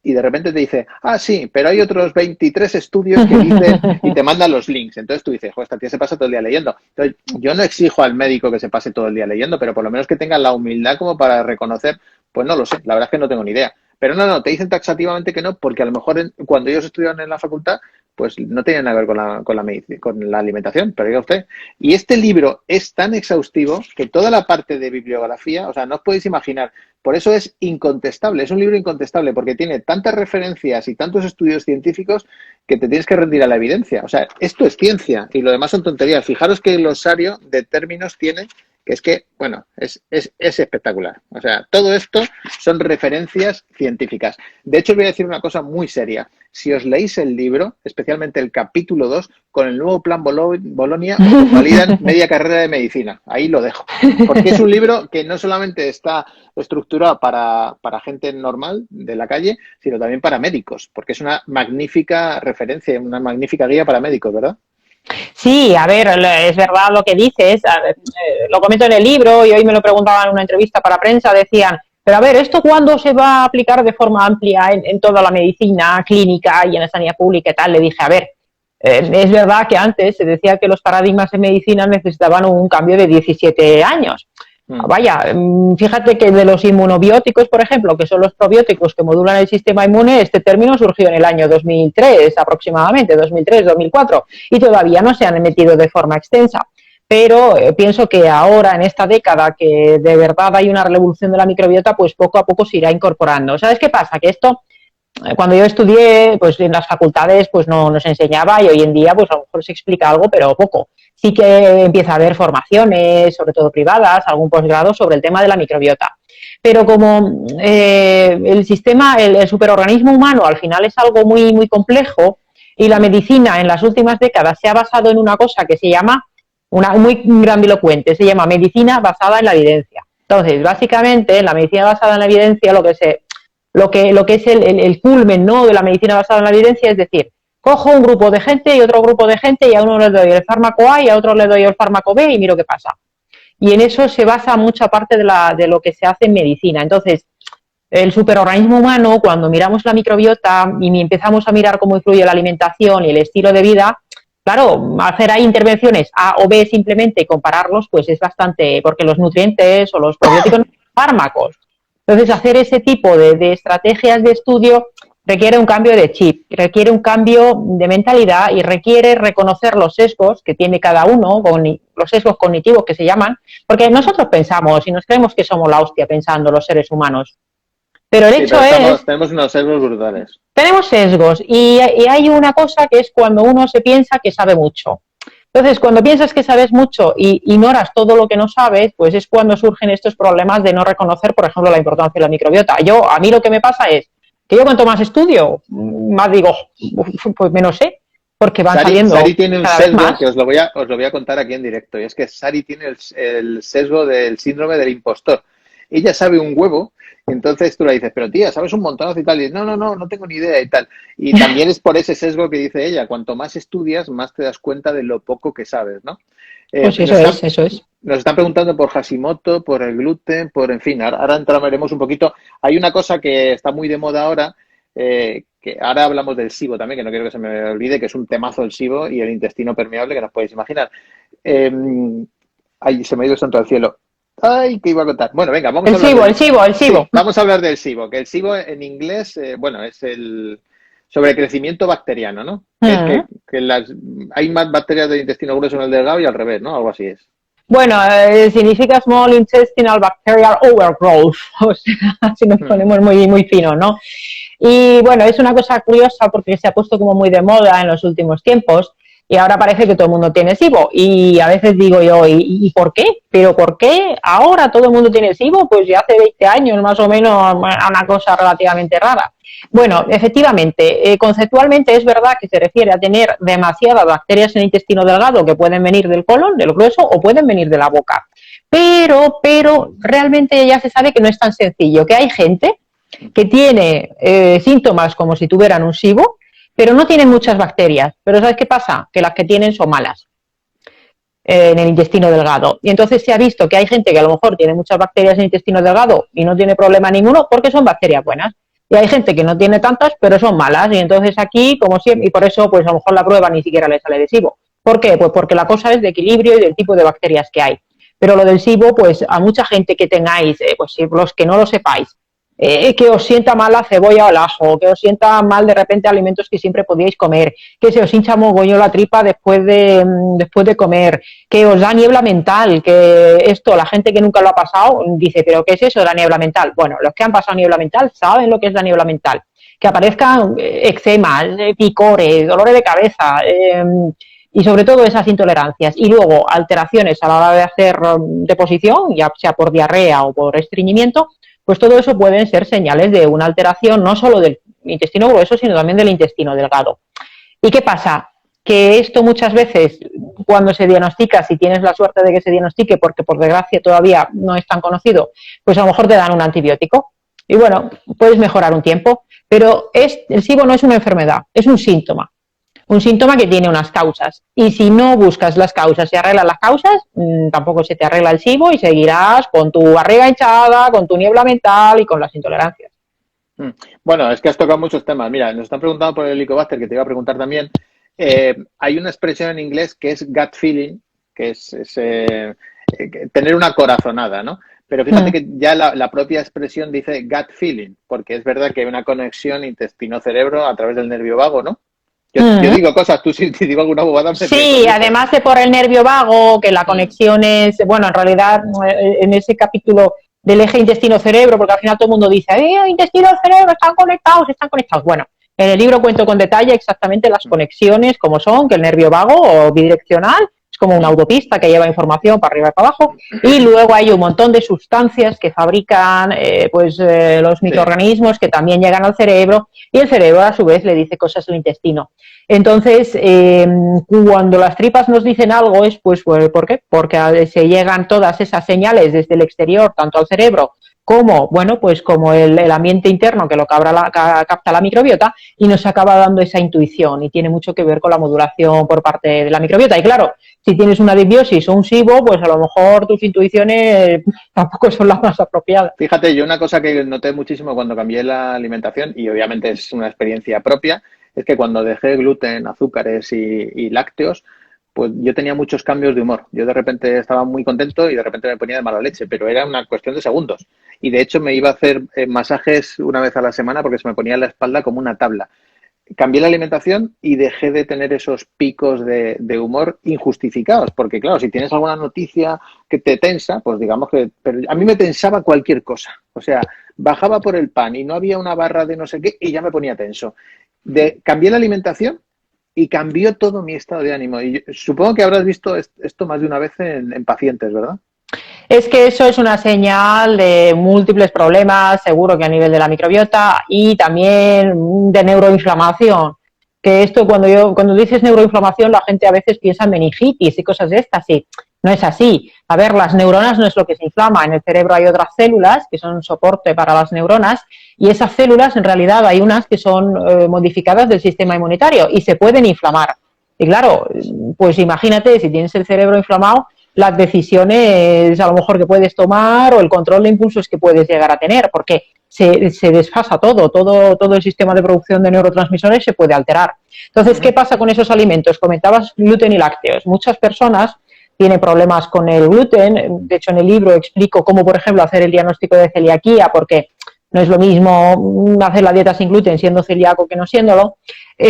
y de repente te dice, ah, sí, pero hay otros 23 estudios que dicen, y te mandan los links. Entonces tú dices, joder, esta tía se pasa todo el día leyendo. Entonces, yo no exijo al médico que se pase todo el día leyendo, pero por lo menos que tenga la humildad como para reconocer, pues no lo sé, la verdad es que no tengo ni idea. Pero no, te dicen taxativamente que no, porque a lo mejor cuando ellos estudiaban en la facultad, pues no tenían nada que ver con la alimentación, pero diga usted. Y este libro es tan exhaustivo que toda la parte de bibliografía, o sea, no os podéis imaginar. Por eso es incontestable, es un libro incontestable, porque tiene tantas referencias y tantos estudios científicos que te tienes que rendir a la evidencia. O sea, esto es ciencia y lo demás son tonterías. Fijaros qué glosario de términos tiene, que es que, bueno, es espectacular. O sea, todo esto son referencias científicas. De hecho, os voy a decir una cosa muy seria. Si os leéis el libro, especialmente el capítulo 2, con el nuevo plan Bolonia, os convalidan media carrera de medicina. Ahí lo dejo. Porque es un libro que no solamente está estructurado para gente normal de la calle, sino también para médicos, porque es una magnífica referencia, una magnífica guía para médicos, ¿verdad? sí, a ver, es verdad lo que dices, lo comento en el libro y hoy me lo preguntaban en una entrevista para prensa, decían, pero a ver, ¿esto cuándo se va a aplicar de forma amplia en toda la medicina clínica y en la sanidad pública y tal? Le dije, a ver, es verdad que antes se decía que los paradigmas en medicina necesitaban un cambio de 17 años. Vaya, fíjate que de los inmunobióticos, por ejemplo, que son los probióticos que modulan el sistema inmune, este término surgió en el año 2003 aproximadamente, 2003-2004, y todavía no se han emitido de forma extensa. Pero pienso que ahora, en esta década, que de verdad hay una revolución de la microbiota, pues poco a poco se irá incorporando. ¿Sabes qué pasa? Que esto, cuando yo estudié, pues en las facultades pues no se enseñaba y hoy en día pues a lo mejor se explica algo, pero poco. Sí que empieza a haber formaciones, sobre todo privadas, algún posgrado sobre el tema de la microbiota. Pero como el sistema, el superorganismo humano al final es algo muy complejo y la medicina en las últimas décadas se ha basado en una cosa que se llama, una muy grandilocuente, se llama medicina basada en la evidencia. Entonces, básicamente, en la medicina basada en la evidencia, lo que es el culmen, ¿no?, de la medicina basada en la evidencia, es decir, cojo un grupo de gente y otro grupo de gente y a uno le doy el fármaco A y a otro le doy el fármaco B y miro qué pasa. Y en eso se basa mucha parte de lo que se hace en medicina. Entonces, el superorganismo humano, cuando miramos la microbiota y empezamos a mirar cómo influye la alimentación y el estilo de vida, claro, hacer ahí intervenciones A o B simplemente y compararlos, pues es bastante, porque los nutrientes o los probióticos no son fármacos. Entonces, hacer ese tipo de estrategias de estudio requiere un cambio de chip, requiere un cambio de mentalidad y requiere reconocer los sesgos que tiene cada uno, los sesgos cognitivos que se llaman, porque nosotros pensamos y nos creemos que somos la hostia pensando los seres humanos. Pero el Sí, hecho pero es, tenemos unos sesgos brutales. tenemos sesgos y hay una cosa que es cuando uno se piensa que sabe mucho. Entonces, cuando piensas que sabes mucho y ignoras todo lo que no sabes, pues es cuando surgen estos problemas de no reconocer, por ejemplo, la importancia de la microbiota. A mí lo que me pasa es que yo cuanto más estudio, más digo, pues menos sé, porque van saliendo Sari tiene un cada vez sesgo más. que os lo voy a contar aquí en directo, y es que Sari tiene el sesgo del síndrome del impostor. Ella sabe un huevo, y entonces tú le dices, pero tía, sabes un montón y tal, y dice, no tengo ni idea y tal. Y también es por ese sesgo que dice ella, cuanto más estudias, más te das cuenta de lo poco que sabes, ¿no? Pues Nos están, eso es. nos están preguntando por Hashimoto, por el gluten, en fin, ahora entraremos un poquito. Hay una cosa que está muy de moda ahora, que ahora hablamos del SIBO también, que no quiero que se me olvide, que es un temazo el SIBO y el intestino permeable, que nos podéis imaginar. Ay, se me ha ido el santo al cielo. Ay, ¿qué iba a contar? Bueno, venga, vamos a El hablar SIBO, del... el SIBO, el SIBO. Sí, vamos a hablar del SIBO, que el SIBO en inglés, bueno, es el sobrecrecimiento bacteriano, ¿no? Que es Mm. que hay más bacterias del intestino grueso en el delgado y al revés, ¿no? Algo así es. Bueno, significa Small Intestinal Bacterial Overgrowth, o sea, si nos Mm, ponemos muy, muy fino, ¿no? Y bueno, es una cosa curiosa porque se ha puesto como muy de moda en los últimos tiempos y ahora parece que todo el mundo tiene SIBO. Y a veces digo yo, ¿y por qué? ¿Pero por qué ahora todo el mundo tiene SIBO? Pues ya hace 20 años más o menos, una cosa relativamente rara. Bueno, efectivamente, conceptualmente es verdad que se refiere a tener demasiadas bacterias en el intestino delgado que pueden venir del colon, del grueso, o pueden venir de la boca. Pero realmente ya se sabe que no es tan sencillo, que hay gente que tiene síntomas como si tuvieran un SIBO, pero no tienen muchas bacterias. Pero ¿sabes qué pasa? Que las que tienen son malas en el intestino delgado. Y entonces se ha visto que hay gente que a lo mejor tiene muchas bacterias en el intestino delgado y no tiene problema ninguno porque son bacterias buenas. Y hay gente que no tiene tantas, pero son malas. Y entonces aquí, como siempre, y por eso, pues a lo mejor la prueba ni siquiera le sale de SIBO. ¿Por qué? Pues porque la cosa es de equilibrio y del tipo de bacterias que hay. Pero lo del SIBO, pues a mucha gente que tengáis, pues los que no lo sepáis, que os sienta mal la cebolla o el ajo, que os sienta mal de repente alimentos que siempre podíais comer, que se os hincha mogollón la tripa después de comer, que os da niebla mental, que esto, la gente que nunca lo ha pasado dice, ¿pero qué es eso de la niebla mental? Bueno, los que han pasado niebla mental saben lo que es la niebla mental. Que aparezcan eczemas, picores, dolores de cabeza, y sobre todo esas intolerancias. Y luego alteraciones a la hora de hacer deposición, ya sea por diarrea o por estreñimiento, pues todo eso pueden ser señales de una alteración no solo del intestino grueso, sino también del intestino delgado. ¿Y qué pasa? Que esto muchas veces, cuando se diagnostica, si tienes la suerte de que se diagnostique, porque por desgracia todavía no es tan conocido, pues a lo mejor te dan un antibiótico. Y bueno, puedes mejorar un tiempo, pero el SIBO no es una enfermedad, es un síntoma que tiene unas causas. Y si no buscas las causas y arreglas las causas, tampoco se te arregla el SIBO y seguirás con tu barriga hinchada, con tu niebla mental y con las intolerancias. Bueno, es que has tocado muchos temas. Mira, nos están preguntando por el Helicobacter, que te iba a preguntar también. Hay una expresión en inglés que es gut feeling, que es tener una corazonada, ¿no? Pero fíjate que ya la propia expresión dice gut feeling, porque es verdad que hay una conexión intestino-cerebro a través del nervio vago, ¿no? Yo digo cosas, tú si te digo alguna bobada me Sí, además de por el nervio vago, que la conexión es, bueno, en realidad en ese capítulo del eje intestino-cerebro, porque al final todo el mundo dice, intestino-cerebro, están conectados, están conectados. Bueno, en el libro cuento con detalle exactamente las conexiones, como son, que el nervio vago o bidireccional es como una autopista que lleva información para arriba y para abajo, y luego hay un montón de sustancias que fabrican los microorganismos que también llegan al cerebro, y el cerebro a su vez le dice cosas al intestino. Entonces, cuando las tripas nos dicen algo es, pues, ¿por qué? Porque se llegan todas esas señales desde el exterior, tanto al cerebro como, bueno, pues como el ambiente interno que lo capta la microbiota, y nos acaba dando esa intuición, y tiene mucho que ver con la modulación por parte de la microbiota. Y claro, si tienes una disbiosis o un SIBO, pues a lo mejor tus intuiciones tampoco son las más apropiadas. Fíjate, yo una cosa que noté muchísimo cuando cambié la alimentación, y obviamente es una experiencia propia, es que cuando dejé gluten, azúcares y lácteos, pues yo tenía muchos cambios de humor. Yo de repente estaba muy contento y de repente me ponía de mala leche, pero era una cuestión de segundos. Y de hecho me iba a hacer masajes una vez a la semana porque se me ponía en la espalda como una tabla. Cambié la alimentación y dejé de tener esos picos de humor injustificados, porque claro, si tienes alguna noticia que te tensa, pues digamos que... Pero a mí me tensaba cualquier cosa. O sea, bajaba por el pan y no había una barra de no sé qué y ya me ponía tenso. Cambié la alimentación y cambió todo mi estado de ánimo. Y supongo que habrás visto esto más de una vez en pacientes, ¿verdad? Es que eso es una señal de múltiples problemas, seguro que a nivel de la microbiota y también de neuroinflamación. Que esto cuando dices neuroinflamación, la gente a veces piensa en meningitis y cosas de estas, sí. No es así. A ver, las neuronas no es lo que se inflama. En el cerebro hay otras células que son soporte para las neuronas, y esas células, en realidad, hay unas que son modificadas del sistema inmunitario y se pueden inflamar. Y claro, pues imagínate, si tienes el cerebro inflamado, las decisiones a lo mejor que puedes tomar o el control de impulsos que puedes llegar a tener, porque se desfasa todo el sistema de producción de neurotransmisores se puede alterar. Entonces, ¿qué pasa con esos alimentos? Comentabas gluten y lácteos. Muchas personas tiene problemas con el gluten. De hecho, en el libro explico cómo, por ejemplo, hacer el diagnóstico de celiaquía, porque no es lo mismo hacer la dieta sin gluten siendo celíaco que no siéndolo,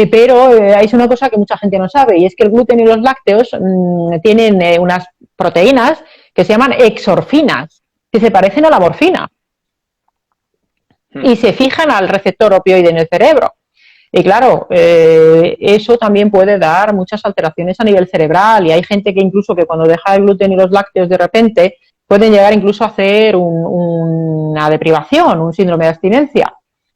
pero hay una cosa que mucha gente no sabe, y es que el gluten y los lácteos tienen unas proteínas que se llaman exorfinas, que se parecen a la morfina y se fijan al receptor opioide en el cerebro. Y claro, eso también puede dar muchas alteraciones a nivel cerebral, y hay gente que incluso que cuando deja el gluten y los lácteos de repente pueden llegar incluso a hacer una deprivación, un síndrome de abstinencia,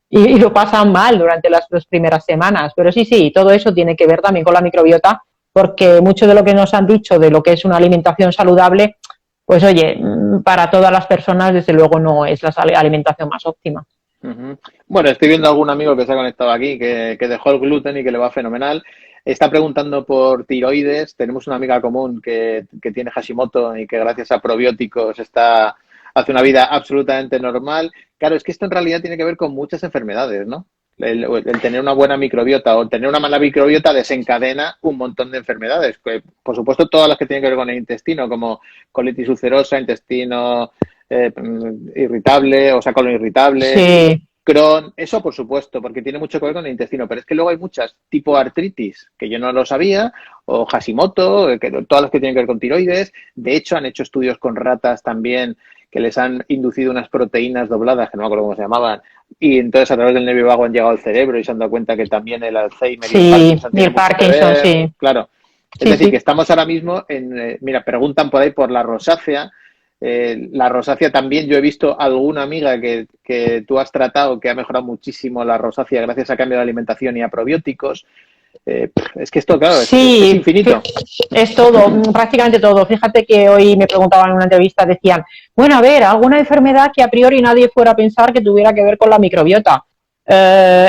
y lo pasan mal durante las primeras semanas. Pero sí, todo eso tiene que ver también con la microbiota, porque mucho de lo que nos han dicho de lo que es una alimentación saludable, pues oye, para todas las personas desde luego no es la alimentación más óptima. Uh-huh. Bueno, estoy viendo a algún amigo que se ha conectado aquí que dejó el gluten y que le va fenomenal. Está preguntando por tiroides. Tenemos una amiga común que tiene Hashimoto y que gracias a probióticos hace una vida absolutamente normal. Claro, es que esto en realidad tiene que ver con muchas enfermedades, ¿no? El tener una buena microbiota o tener una mala microbiota desencadena un montón de enfermedades. Por supuesto, todas las que tienen que ver con el intestino, como colitis ulcerosa, intestino irritable, o sea, colon irritable, sí. Crohn, eso por supuesto, porque tiene mucho que ver con el intestino, pero es que luego hay muchas, tipo artritis, que yo no lo sabía, o Hashimoto, todas las que tienen que ver con tiroides. De hecho, han hecho estudios con ratas también que les han inducido unas proteínas dobladas, que no me acuerdo cómo se llamaban, y entonces a través del nervio vago han llegado al cerebro y se han dado cuenta que también el Alzheimer y el Parkinson tienen mucho que ver. Sí. Claro. Es decir, que estamos ahora mismo mira, preguntan por ahí por la rosácea. La rosácea también, yo he visto alguna amiga que tú has tratado que ha mejorado muchísimo la rosácea gracias a cambio de alimentación y a probióticos. Es que esto, claro, es infinito. Es todo, prácticamente todo. Fíjate que hoy me preguntaban en una entrevista, decían, bueno, a ver, alguna enfermedad que a priori nadie fuera a pensar que tuviera que ver con la microbiota.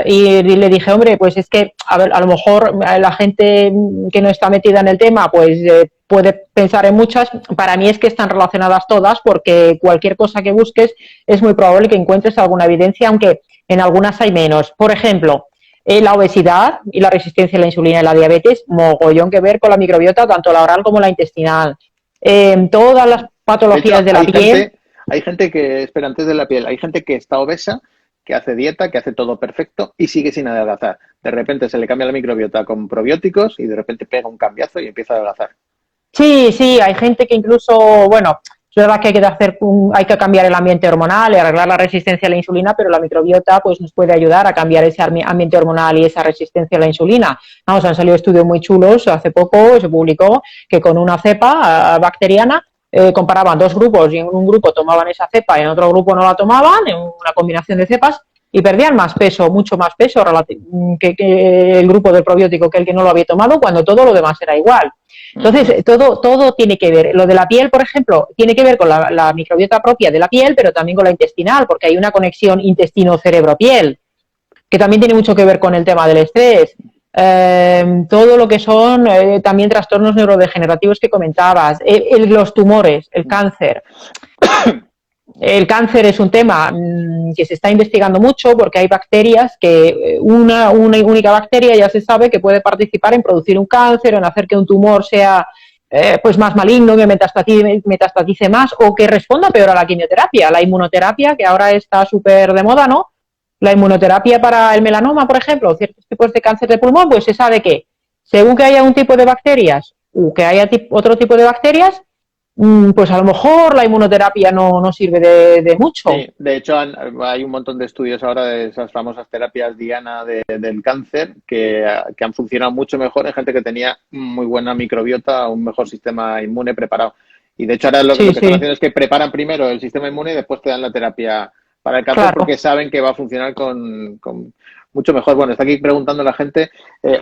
Y le dije, hombre, pues es que a lo mejor la gente que no está metida en el tema, pues puede pensar en muchas. Para mí es que están relacionadas todas, porque cualquier cosa que busques es muy probable que encuentres alguna evidencia, aunque en algunas hay menos. Por ejemplo, la obesidad y la resistencia a la insulina y la diabetes, mogollón que ver con la microbiota, tanto la oral como la intestinal. Todas las patologías de la piel. Hay gente que, espera, antes de la piel, hay gente que está obesa, que hace dieta, que hace todo perfecto y sigue sin adelgazar. De repente se le cambia la microbiota con probióticos y de repente pega un cambiazo y empieza a adelgazar. Sí, hay gente que incluso, bueno, es verdad que hay que cambiar el ambiente hormonal y arreglar la resistencia a la insulina, pero la microbiota pues nos puede ayudar a cambiar ese ambiente hormonal y esa resistencia a la insulina. Vamos, han salido estudios muy chulos, hace poco se publicó que con una cepa bacteriana comparaban dos grupos, y en un grupo tomaban esa cepa y en otro grupo no la tomaban, en una combinación de cepas, y perdían más peso, mucho más peso que el grupo del probiótico que el que no lo había tomado, cuando todo lo demás era igual. Entonces, todo tiene que ver. Lo de la piel, por ejemplo, tiene que ver con la microbiota propia de la piel, pero también con la intestinal, porque hay una conexión intestino-cerebro-piel, que también tiene mucho que ver con el tema del estrés. Todo lo que son también trastornos neurodegenerativos que comentabas, los tumores, el cáncer. El cáncer es un tema que se está investigando mucho, porque hay bacterias que una única bacteria ya se sabe que puede participar en producir un cáncer o en hacer que un tumor sea pues más maligno, que metastatice más o que responda peor a la quimioterapia. La inmunoterapia, que ahora está súper de moda, ¿no? La inmunoterapia para el melanoma, por ejemplo, ciertos tipos de cáncer de pulmón, pues se sabe que según que haya un tipo de bacterias o que haya otro tipo de bacterias, pues a lo mejor la inmunoterapia no sirve de mucho. Sí, de hecho hay un montón de estudios ahora de esas famosas terapias Diana del cáncer que han funcionado mucho mejor en gente que tenía muy buena microbiota, un mejor sistema inmune preparado. Y de hecho ahora lo que están haciendo es que preparan primero el sistema inmune y después te dan la terapia para el cáncer, porque saben que va a funcionar con mucho mejor. Bueno, está aquí preguntando la gente.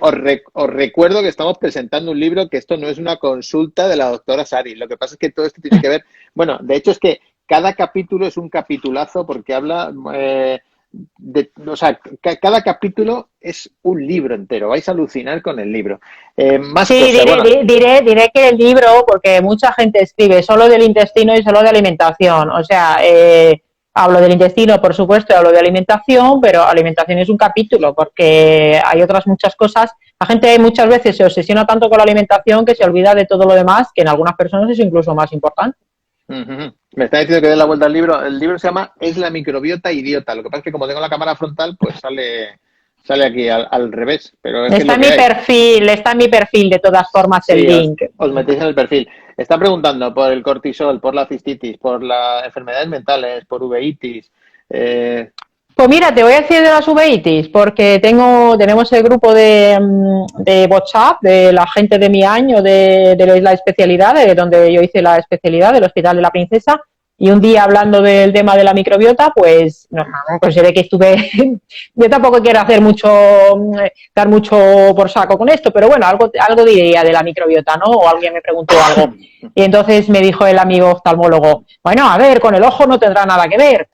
Os recuerdo que estamos presentando un libro, que esto no es una consulta de la doctora Sari. Lo que pasa es que todo esto tiene que ver... Bueno, de hecho es que cada capítulo es un capitulazo porque habla... cada capítulo es un libro entero. Vais a alucinar con el libro. Diré que el libro, porque mucha gente escribe solo del intestino y solo de alimentación. O sea... Hablo del intestino, por supuesto, y hablo de alimentación, pero alimentación es un capítulo porque hay otras muchas cosas. La gente muchas veces se obsesiona tanto con la alimentación que se olvida de todo lo demás, que en algunas personas es incluso más importante. Me está diciendo que dé la vuelta al libro. El libro se llama Es la microbiota idiota. Lo que pasa es que como tengo la cámara frontal, pues sale aquí al revés. Pero es que es lo que hay. Está en mi perfil de todas formas el Sí, link. os metéis en el perfil. Está preguntando por el cortisol, por la cistitis, por las enfermedades mentales, por uveitis. Pues mira, te voy a decir de las uveitis, porque tenemos el grupo de WhatsApp de la gente de mi año de la especialidad, de donde yo hice la especialidad del Hospital de la Princesa, y un día hablando del tema de la microbiota, pues, no, pues se ve que estuve, yo tampoco quiero hacer dar mucho por saco con esto, pero bueno, algo diría de la microbiota, ¿no? O alguien me preguntó algo. Y entonces me dijo el amigo oftalmólogo, bueno, a ver, con el ojo no tendrá nada que ver.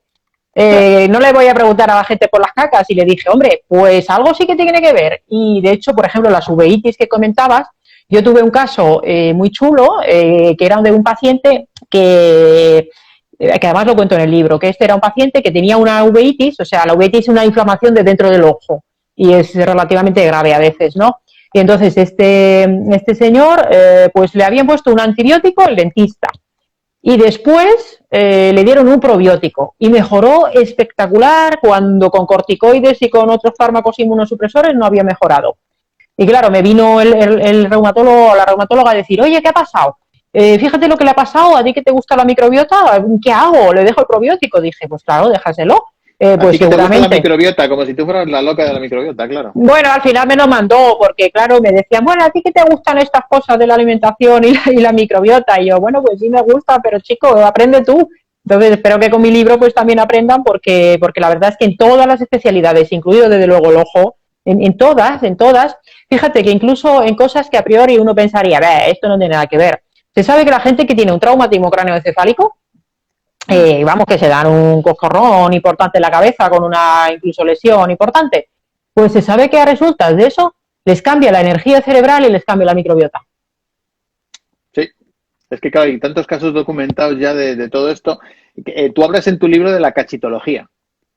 No le voy a preguntar a la gente por las cacas y le dije, hombre, pues algo sí que tiene que ver. Y de hecho, por ejemplo, las uveitis que comentabas, yo tuve un caso muy chulo que era de un paciente que además lo cuento en el libro, que este era un paciente que tenía una uveitis, o sea, la uveitis es una inflamación de dentro del ojo y es relativamente grave a veces, ¿no? Y entonces este señor, pues le habían puesto un antibiótico el dentista. Y después le dieron un probiótico y mejoró espectacular cuando con corticoides y con otros fármacos inmunosupresores no había mejorado. Y claro, me vino el reumatólogo, la reumatóloga a decir, oye, ¿qué ha pasado? Fíjate lo que le ha pasado, a ti que te gusta la microbiota, ¿qué hago? ¿Le dejo el probiótico? Dije, pues claro, déjaselo. Pues Así que te gusta la seguramente. microbiota, como si tú fueras la loca de la microbiota, claro. Bueno, al final me lo mandó, porque claro, me decían, bueno, ¿a ti qué te gustan estas cosas de la alimentación y la microbiota? Y yo, bueno, pues sí me gusta, pero chico, aprende tú. Entonces, espero que con mi libro pues también aprendan, porque la verdad es que en todas las especialidades, incluido desde luego el ojo, en todas, fíjate que incluso en cosas que a priori uno pensaría, esto no tiene nada que ver. Se sabe que la gente que tiene un traumatismo cráneoencefálico, vamos, que se dan un coscorrón importante en la cabeza con una incluso lesión importante, pues se sabe que a resultas de eso les cambia la energía cerebral y les cambia la microbiota. Sí, es que claro, hay tantos casos documentados ya de todo esto. Tú hablas en tu libro de la cachitología.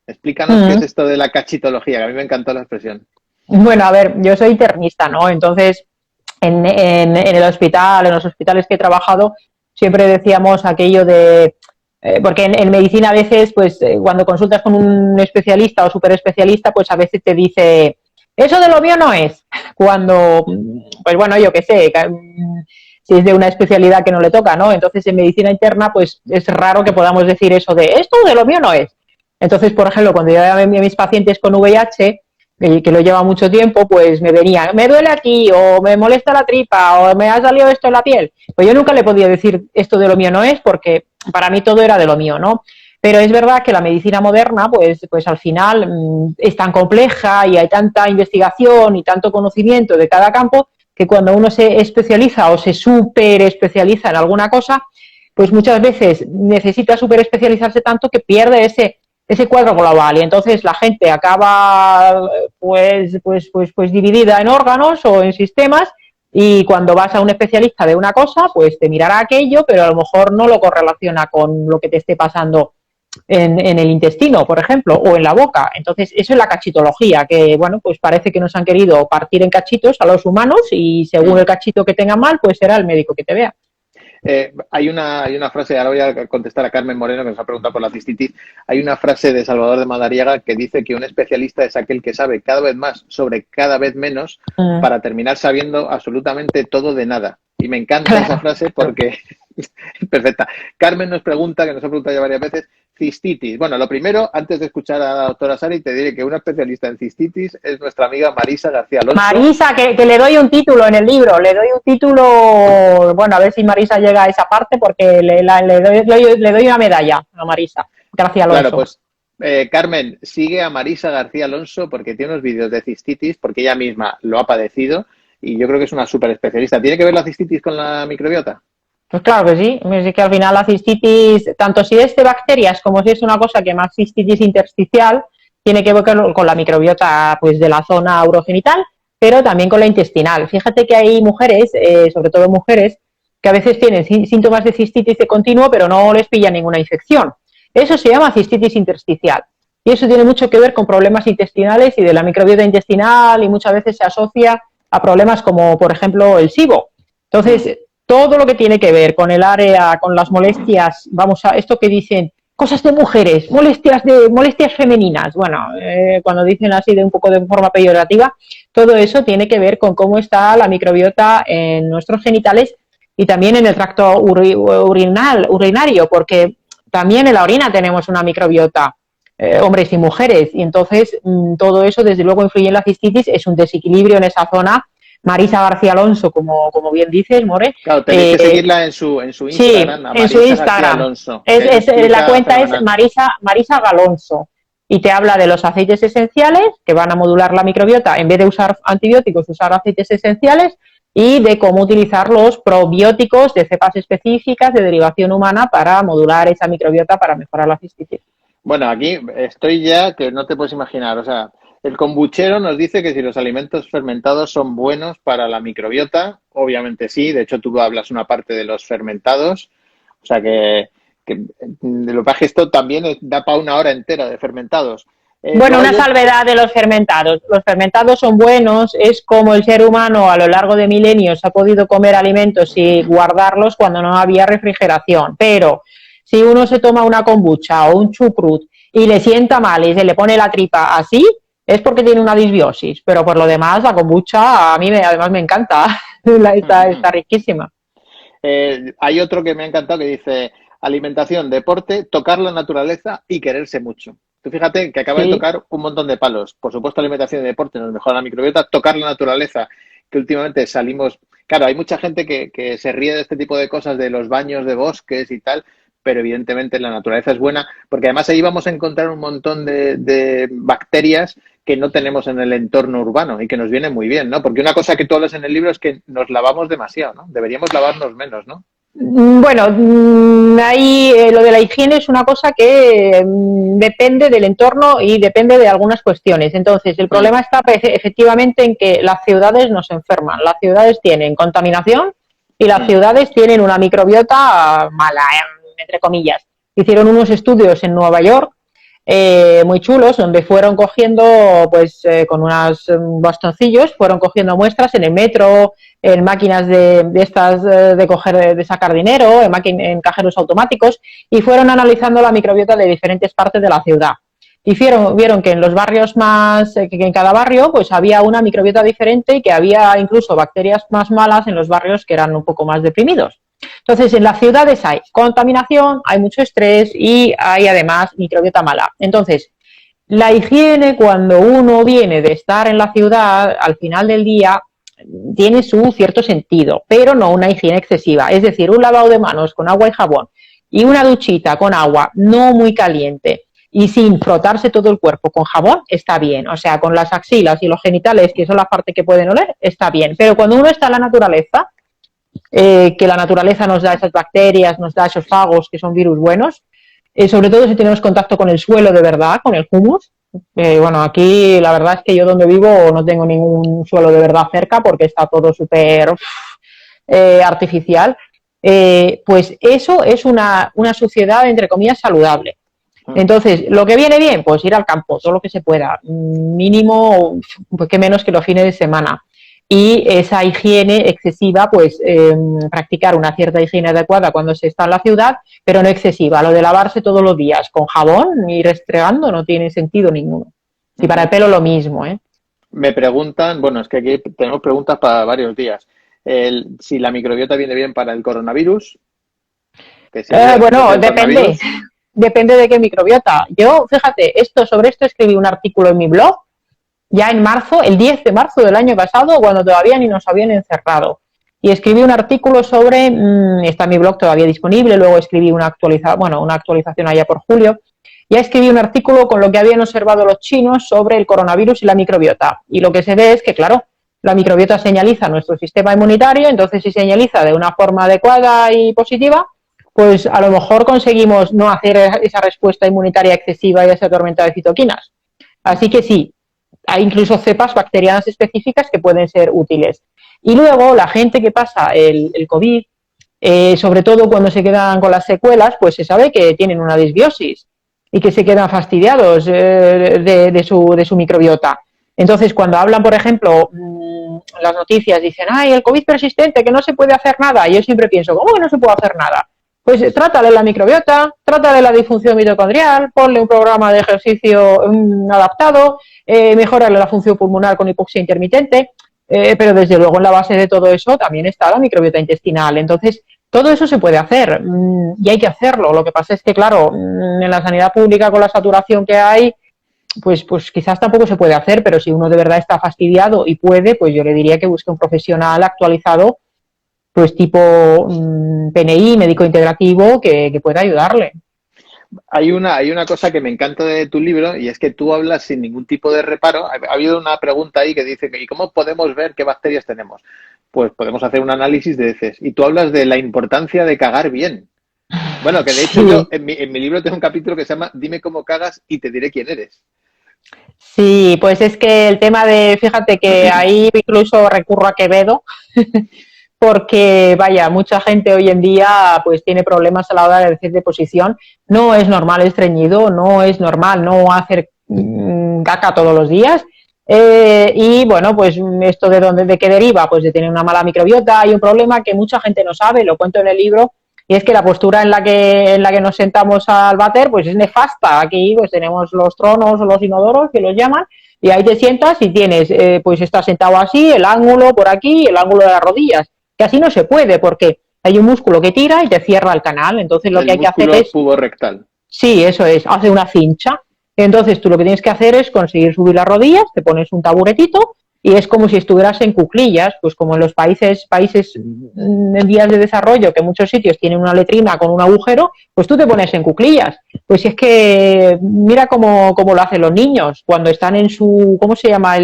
Explícanos qué es esto de la cachitología, que a mí me encantó la expresión. Bueno, a ver, yo soy internista, ¿no? Entonces, en el hospital, en los hospitales que he trabajado, siempre decíamos aquello de... porque en medicina a veces, pues cuando consultas con un especialista o súper especialista, pues a veces te dice, eso de lo mío no es. Cuando, pues bueno, yo qué sé, si es de una especialidad que no le toca, ¿no? Entonces en medicina interna, pues es raro que podamos decir eso de, esto de lo mío no es. Entonces, por ejemplo, cuando yo a mis pacientes con VIH, que lo lleva mucho tiempo, pues me venían, me duele aquí, o me molesta la tripa, o me ha salido esto en la piel. Pues yo nunca le podía decir esto de lo mío no es, porque para mí todo era de lo mío, ¿no? Pero es verdad que la medicina moderna, pues al final es tan compleja y hay tanta investigación y tanto conocimiento de cada campo que cuando uno se especializa o se súper especializa en alguna cosa, pues muchas veces necesita súper especializarse tanto que pierde ese cuadro global y entonces la gente acaba pues dividida en órganos o en sistemas y cuando vas a un especialista de una cosa pues te mirará aquello pero a lo mejor no lo correlaciona con lo que te esté pasando en el intestino, por ejemplo, o en la boca. Entonces, eso es la cachitología, que, bueno, pues parece que nos han querido partir en cachitos a los humanos y según el cachito que tenga mal, pues será el médico que te vea. Hay una frase, ahora voy a contestar a Carmen Moreno, que nos ha preguntado por la cistitis. Hay una frase de Salvador de Madariaga que dice que un especialista es aquel que sabe cada vez más sobre cada vez menos para terminar sabiendo absolutamente todo de nada. Y me encanta esa frase porque... Perfecta. Carmen nos pregunta, que nos ha preguntado ya varias veces, cistitis. Bueno, lo primero, antes de escuchar a la doctora Sari, te diré que una especialista en cistitis es nuestra amiga Marisa García Alonso. Marisa, que le doy un título en el libro, le doy un título, bueno, a ver si Marisa llega a esa parte porque le doy una medalla a Marisa García Alonso. Claro, pues Carmen, sigue a Marisa García Alonso porque tiene unos vídeos de cistitis, porque ella misma lo ha padecido y yo creo que es una súper especialista. ¿Tiene que ver la cistitis con la microbiota? Pues claro que sí, es que al final la cistitis, tanto si es de bacterias como si es una cosa que más cistitis intersticial, tiene que ver con la microbiota pues de la zona urogenital, pero también con la intestinal. Fíjate que hay mujeres, sobre todo mujeres, que a veces tienen síntomas de cistitis de continuo, pero no les pilla ninguna infección. Eso se llama cistitis intersticial. Y eso tiene mucho que ver con problemas intestinales y de la microbiota intestinal, y muchas veces se asocia a problemas como, por ejemplo, el SIBO. Entonces, todo lo que tiene que ver con el área, con las molestias, vamos a esto que dicen, cosas de mujeres, molestias femeninas, bueno, cuando dicen así de un poco de forma peyorativa, todo eso tiene que ver con cómo está la microbiota en nuestros genitales y también en el tracto urinario, porque también en la orina tenemos una microbiota, hombres y mujeres, y entonces todo eso desde luego influye en la cistitis, es un desequilibrio en esa zona. Marisa García Alonso, como bien dices, More. Claro, tenéis que seguirla en su Instagram. Sí, en su Instagram. Alonso, la cuenta es Marisa Galonso y te habla de los aceites esenciales que van a modular la microbiota. En vez de usar antibióticos, usar aceites esenciales y de cómo utilizar los probióticos de cepas específicas de derivación humana para modular esa microbiota para mejorar la cistitis. Bueno, aquí estoy ya que no te puedes imaginar, o sea, el kombuchero nos dice que si los alimentos fermentados son buenos para la microbiota, obviamente sí, de hecho tú hablas una parte de los fermentados, o sea que de lo que pasa es que esto también da para una hora entera de fermentados. Bueno, una salvedad de los fermentados. Los fermentados son buenos, es como el ser humano a lo largo de milenios ha podido comer alimentos y guardarlos cuando no había refrigeración, pero si uno se toma una kombucha o un chucrut y le sienta mal y se le pone la tripa así, es porque tiene una disbiosis, pero por lo demás la kombucha a mí además me encanta, está riquísima. Hay otro que me ha encantado que dice alimentación, deporte, tocar la naturaleza y quererse mucho. Tú fíjate que acaba de tocar un montón de palos. Por supuesto, alimentación y deporte nos mejora la microbiota, tocar la naturaleza, que últimamente salimos... Claro, hay mucha gente que se ríe de este tipo de cosas, de los baños de bosques y tal, pero evidentemente la naturaleza es buena, porque además ahí vamos a encontrar un montón de bacterias que no tenemos en el entorno urbano y que nos viene muy bien, ¿no? Porque una cosa que tú hablas en el libro es que nos lavamos demasiado, ¿no? Deberíamos lavarnos menos, ¿no? Bueno, ahí lo de la higiene es una cosa que depende del entorno y depende de algunas cuestiones. Entonces, el problema está efectivamente en que las ciudades nos enferman. Las ciudades tienen contaminación y las ciudades tienen una microbiota mala, entre comillas. Hicieron unos estudios en Nueva York muy chulos, donde fueron cogiendo, pues con unos bastoncillos, fueron cogiendo muestras en el metro, en máquinas de estas de sacar dinero, en cajeros automáticos, y fueron analizando la microbiota de diferentes partes de la ciudad. Y vieron que en los barrios que en cada barrio pues había una microbiota diferente y que había incluso bacterias más malas en los barrios que eran un poco más deprimidos. Entonces, en las ciudades hay contaminación, hay mucho estrés y hay además microbiota mala. Entonces, la higiene, cuando uno viene de estar en la ciudad, al final del día, tiene su cierto sentido, pero no una higiene excesiva. Es decir, un lavado de manos con agua y jabón y una duchita con agua no muy caliente y sin frotarse todo el cuerpo con jabón, está bien. O sea, con las axilas y los genitales, que son la parte que pueden oler, está bien. Pero cuando uno está en la naturaleza, que la naturaleza nos da esas bacterias, nos da esos fagos que son virus buenos, sobre todo si tenemos contacto con el suelo de verdad, con el humus. Bueno, aquí la verdad es que yo donde vivo no tengo ningún suelo de verdad cerca porque está todo súper artificial. Pues eso es una suciedad, entre comillas, saludable. Entonces, lo que viene bien, pues ir al campo, todo lo que se pueda, mínimo, pues que menos que los fines de semana. Y esa higiene excesiva, pues practicar una cierta higiene adecuada cuando se está en la ciudad, pero no excesiva. Lo de lavarse todos los días con jabón y restregando no tiene sentido ninguno. Y para el pelo lo mismo, ¿eh? Me preguntan, bueno, es que aquí tenemos preguntas para varios días. Si la microbiota viene bien para el coronavirus. Bueno, depende de qué microbiota. Yo, fíjate, sobre esto escribí un artículo en mi blog ya en marzo, el 10 de marzo del año pasado, cuando todavía ni nos habían encerrado. Y escribí un artículo sobre, está mi blog todavía disponible, luego escribí una actualización allá por julio, ya escribí un artículo con lo que habían observado los chinos sobre el coronavirus y la microbiota. Y lo que se ve es que, claro, la microbiota señaliza nuestro sistema inmunitario, entonces si señaliza de una forma adecuada y positiva, pues a lo mejor conseguimos no hacer esa respuesta inmunitaria excesiva y esa tormenta de citoquinas. Así que sí, hay incluso cepas bacterianas específicas que pueden ser útiles. Y luego la gente que pasa el COVID, sobre todo cuando se quedan con las secuelas, pues se sabe que tienen una disbiosis y que se quedan fastidiados de su microbiota. Entonces, cuando hablan, por ejemplo, las noticias dicen, ay, el COVID persistente, que no se puede hacer nada, yo siempre pienso, ¿cómo que no se puede hacer nada? Pues trátale la microbiota, trátale la disfunción mitocondrial, ponle un programa de ejercicio adaptado, mejorarle la función pulmonar con hipoxia intermitente, pero desde luego en la base de todo eso también está la microbiota intestinal. Entonces, todo eso se puede hacer y hay que hacerlo. Lo que pasa es que, claro, en la sanidad pública con la saturación que hay, pues quizás tampoco se puede hacer, pero si uno de verdad está fastidiado y puede, pues yo le diría que busque un profesional actualizado, pues tipo PNI, médico integrativo, que pueda ayudarle. Hay una cosa que me encanta de tu libro y es que tú hablas sin ningún tipo de reparo. Ha habido una pregunta ahí que dice, ¿y cómo podemos ver qué bacterias tenemos? Pues podemos hacer un análisis de heces. Y tú hablas de la importancia de cagar bien. Bueno, que de hecho Sí. yo en mi libro tengo un capítulo que se llama Dime cómo cagas y te diré quién eres. Sí, pues es que el tema de, fíjate que ahí incluso recurro a Quevedo, porque vaya, mucha gente hoy en día pues tiene problemas a la hora de decir de posición. No es normal estreñido, no es normal no hacer caca todos los días. Y bueno, pues esto de qué deriva, pues de tener una mala microbiota. Hay un problema que mucha gente no sabe, lo cuento en el libro, y es que la postura en la que nos sentamos al váter pues es nefasta. Aquí pues tenemos los tronos o los inodoros que los llaman, y ahí te sientas y tienes, pues estás sentado así, el ángulo por aquí, el ángulo de las rodillas, que así no se puede porque hay un músculo que tira y te cierra el canal. Entonces lo El que hay que hacer músculo es, puborectal. sí, eso es, hace una cincha. Entonces tú lo que tienes que hacer es conseguir subir las rodillas, te pones un taburetito y es como si estuvieras en cuclillas, pues como en los países en vías de desarrollo, que en muchos sitios tienen una letrina con un agujero, pues tú te pones en cuclillas. Pues si es que mira cómo lo hacen los niños cuando están en su, ¿cómo se llama?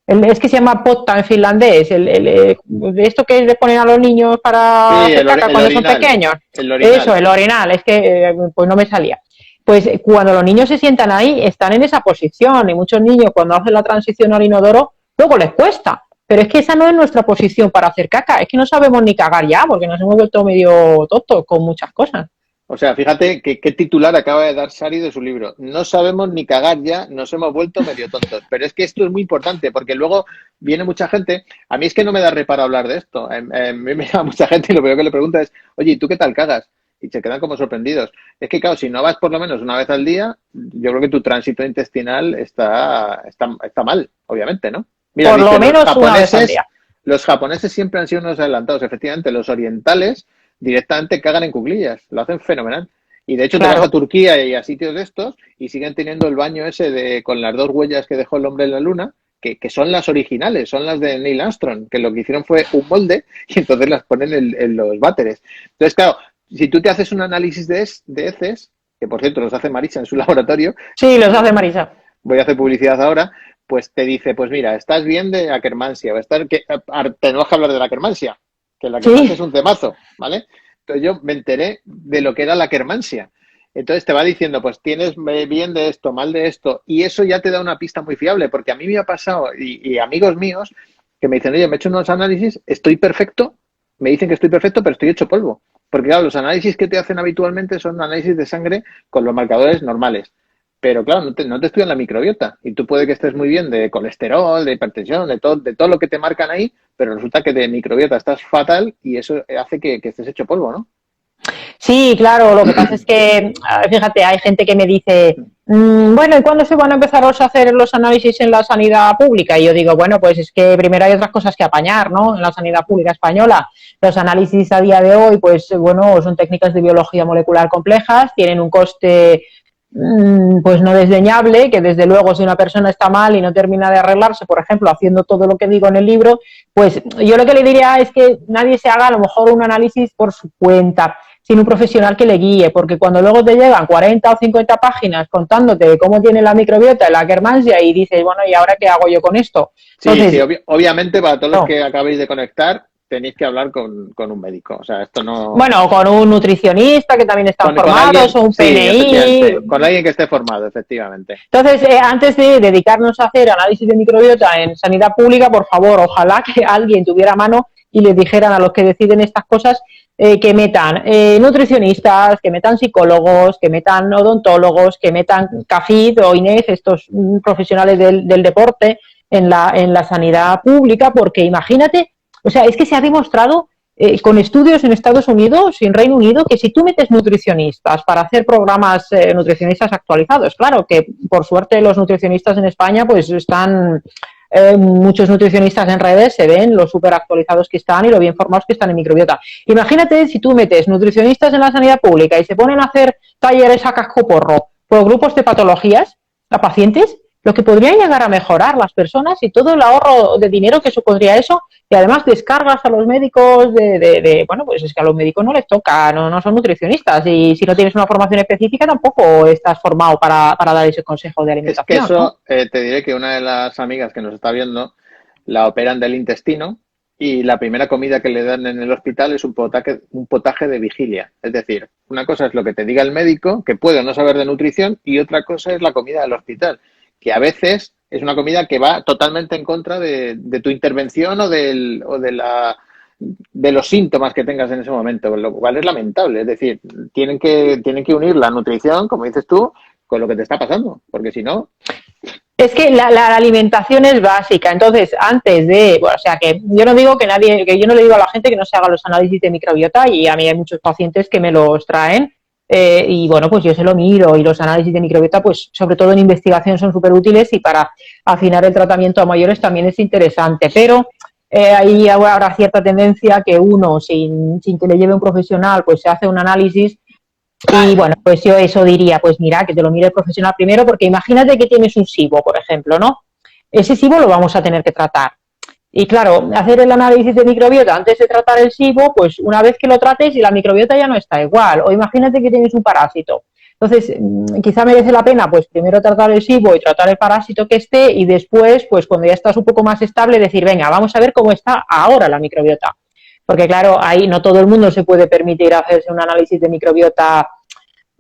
Es que se llama potta en finlandés, esto que le ponen a los niños para Sí, hacer caca cuando son pequeños. El orinal. Eso, el orinal, es que pues no me salía. Pues cuando los niños se sientan ahí, están en esa posición, y muchos niños cuando hacen la transición al inodoro, luego les cuesta. Pero es que esa no es nuestra posición para hacer caca, es que no sabemos ni cagar ya, porque nos hemos vuelto medio tontos con muchas cosas. O sea, fíjate qué titular acaba de dar Sari de su libro. No sabemos ni cagar ya, nos hemos vuelto medio tontos. Pero es que esto es muy importante, porque luego viene mucha gente. A mí es que no me da reparo hablar de esto. A mí me llama mucha gente y lo primero que le pregunta es, oye, ¿y tú qué tal cagas? Y se quedan como sorprendidos. Es que, claro, si no vas por lo menos una vez al día, yo creo que tu tránsito intestinal está mal, obviamente, ¿no? Mira, Por lo dice, menos una vez al día. los japoneses siempre han sido unos adelantados. Efectivamente, los orientales directamente cagan en cuclillas, lo hacen fenomenal. Y de hecho te vas a Turquía y a sitios de estos y siguen teniendo el baño ese con las 2 huellas que dejó el hombre en la luna, que son las originales, son las de Neil Armstrong, que lo que hicieron fue un molde y entonces las ponen en los váteres. Entonces, claro, si tú te haces un análisis de heces, que por cierto los hace Marisa en su laboratorio. Sí, los hace Marisa. Voy a hacer publicidad ahora. Pues te dice, pues mira, estás bien de Akkermansia, tenemos que hablar de la Akkermansia, que la Akkermansia es un temazo, ¿vale? Entonces yo me enteré de lo que era la Akkermansia. Entonces te va diciendo, pues tienes bien de esto, mal de esto, y eso ya te da una pista muy fiable, porque a mí me ha pasado, y amigos míos, que me dicen, oye, me he hecho unos análisis, estoy perfecto, me dicen que estoy perfecto, pero estoy hecho polvo. Porque claro, los análisis que te hacen habitualmente son análisis de sangre con los marcadores normales. Pero claro, no te estudian la microbiota. Y tú puede que estés muy bien de colesterol, de hipertensión, de todo lo que te marcan ahí, pero resulta que de microbiota estás fatal y eso hace que estés hecho polvo, ¿no? Sí, claro, lo que pasa es que, fíjate, hay gente que me dice, bueno, ¿y cuándo se van a empezar a hacer los análisis en la sanidad pública? Y yo digo, bueno, pues es que primero hay otras cosas que apañar, ¿no? En la sanidad pública española. Los análisis a día de hoy, pues bueno, son técnicas de biología molecular complejas, tienen un coste pues no desdeñable, que desde luego si una persona está mal y no termina de arreglarse, por ejemplo, haciendo todo lo que digo en el libro, pues yo lo que le diría es que nadie se haga a lo mejor un análisis por su cuenta, sin un profesional que le guíe, porque cuando luego te llegan 40 o 50 páginas contándote cómo tiene la microbiota, la Akkermansia, y dices, bueno, ¿y ahora qué hago yo con esto? Entonces, sí, obviamente para todos los que acabéis de conectar, tenéis que hablar con un médico. O sea, esto no... Bueno, con un nutricionista que también están formados, o un PNI. Con alguien que esté formado, efectivamente. Entonces, antes de dedicarnos a hacer análisis de microbiota en sanidad pública, por favor, ojalá que alguien tuviera a mano y les dijeran a los que deciden estas cosas que metan nutricionistas, que metan psicólogos, que metan odontólogos, que metan CAFID o INEF, estos profesionales del deporte en la sanidad pública, porque imagínate, o sea, es que se ha demostrado con estudios en Estados Unidos y en Reino Unido que si tú metes nutricionistas para hacer programas nutricionistas actualizados, claro que por suerte los nutricionistas en España pues están muchos nutricionistas en redes se ven lo súper actualizados que están y lo bien formados que están en microbiota. Imagínate si tú metes nutricionistas en la sanidad pública y se ponen a hacer talleres a cascoporro por grupos de patologías a pacientes, lo que podrían llegar a mejorar las personas y todo el ahorro de dinero que supondría eso, y además descargas a los médicos bueno, pues es que a los médicos no les toca, no son nutricionistas, y si no tienes una formación específica tampoco estás formado para dar ese consejo de alimentación. Es que eso, ¿no? te diré que una de las amigas que nos está viendo la operan del intestino y la primera comida que le dan en el hospital es un potaje de vigilia. Es decir, una cosa es lo que te diga el médico, que puede no saber de nutrición, y otra cosa es la comida del hospital, que a veces es una comida que va totalmente en contra de tu intervención o de los síntomas que tengas en ese momento, lo cual es lamentable. Es decir, tienen que unir la nutrición, como dices tú, con lo que te está pasando, porque si no... Es que la alimentación es básica, entonces antes de, bueno, o sea que yo no digo que yo no le digo a la gente que no se haga los análisis de microbiota, y a mí hay muchos pacientes que me los traen y bueno, pues yo se lo miro, y los análisis de microbiota pues sobre todo en investigación son súper útiles, y para afinar el tratamiento a mayores también es interesante, pero ahí habrá cierta tendencia que uno sin que le lleve un profesional pues se hace un análisis. Y bueno, pues yo eso diría, pues mira, que te lo mire el profesional primero, porque imagínate que tienes un SIBO, por ejemplo, ¿no? Ese SIBO lo vamos a tener que tratar. Y claro, hacer el análisis de microbiota antes de tratar el SIBO, pues una vez que lo trates y la microbiota ya no está igual. O imagínate que tienes un parásito. Entonces, quizá merece la pena, pues primero tratar el SIBO y tratar el parásito que esté, y después, pues cuando ya estás un poco más estable, decir, venga, vamos a ver cómo está ahora la microbiota. Porque claro, ahí no todo el mundo se puede permitir hacerse un análisis de microbiota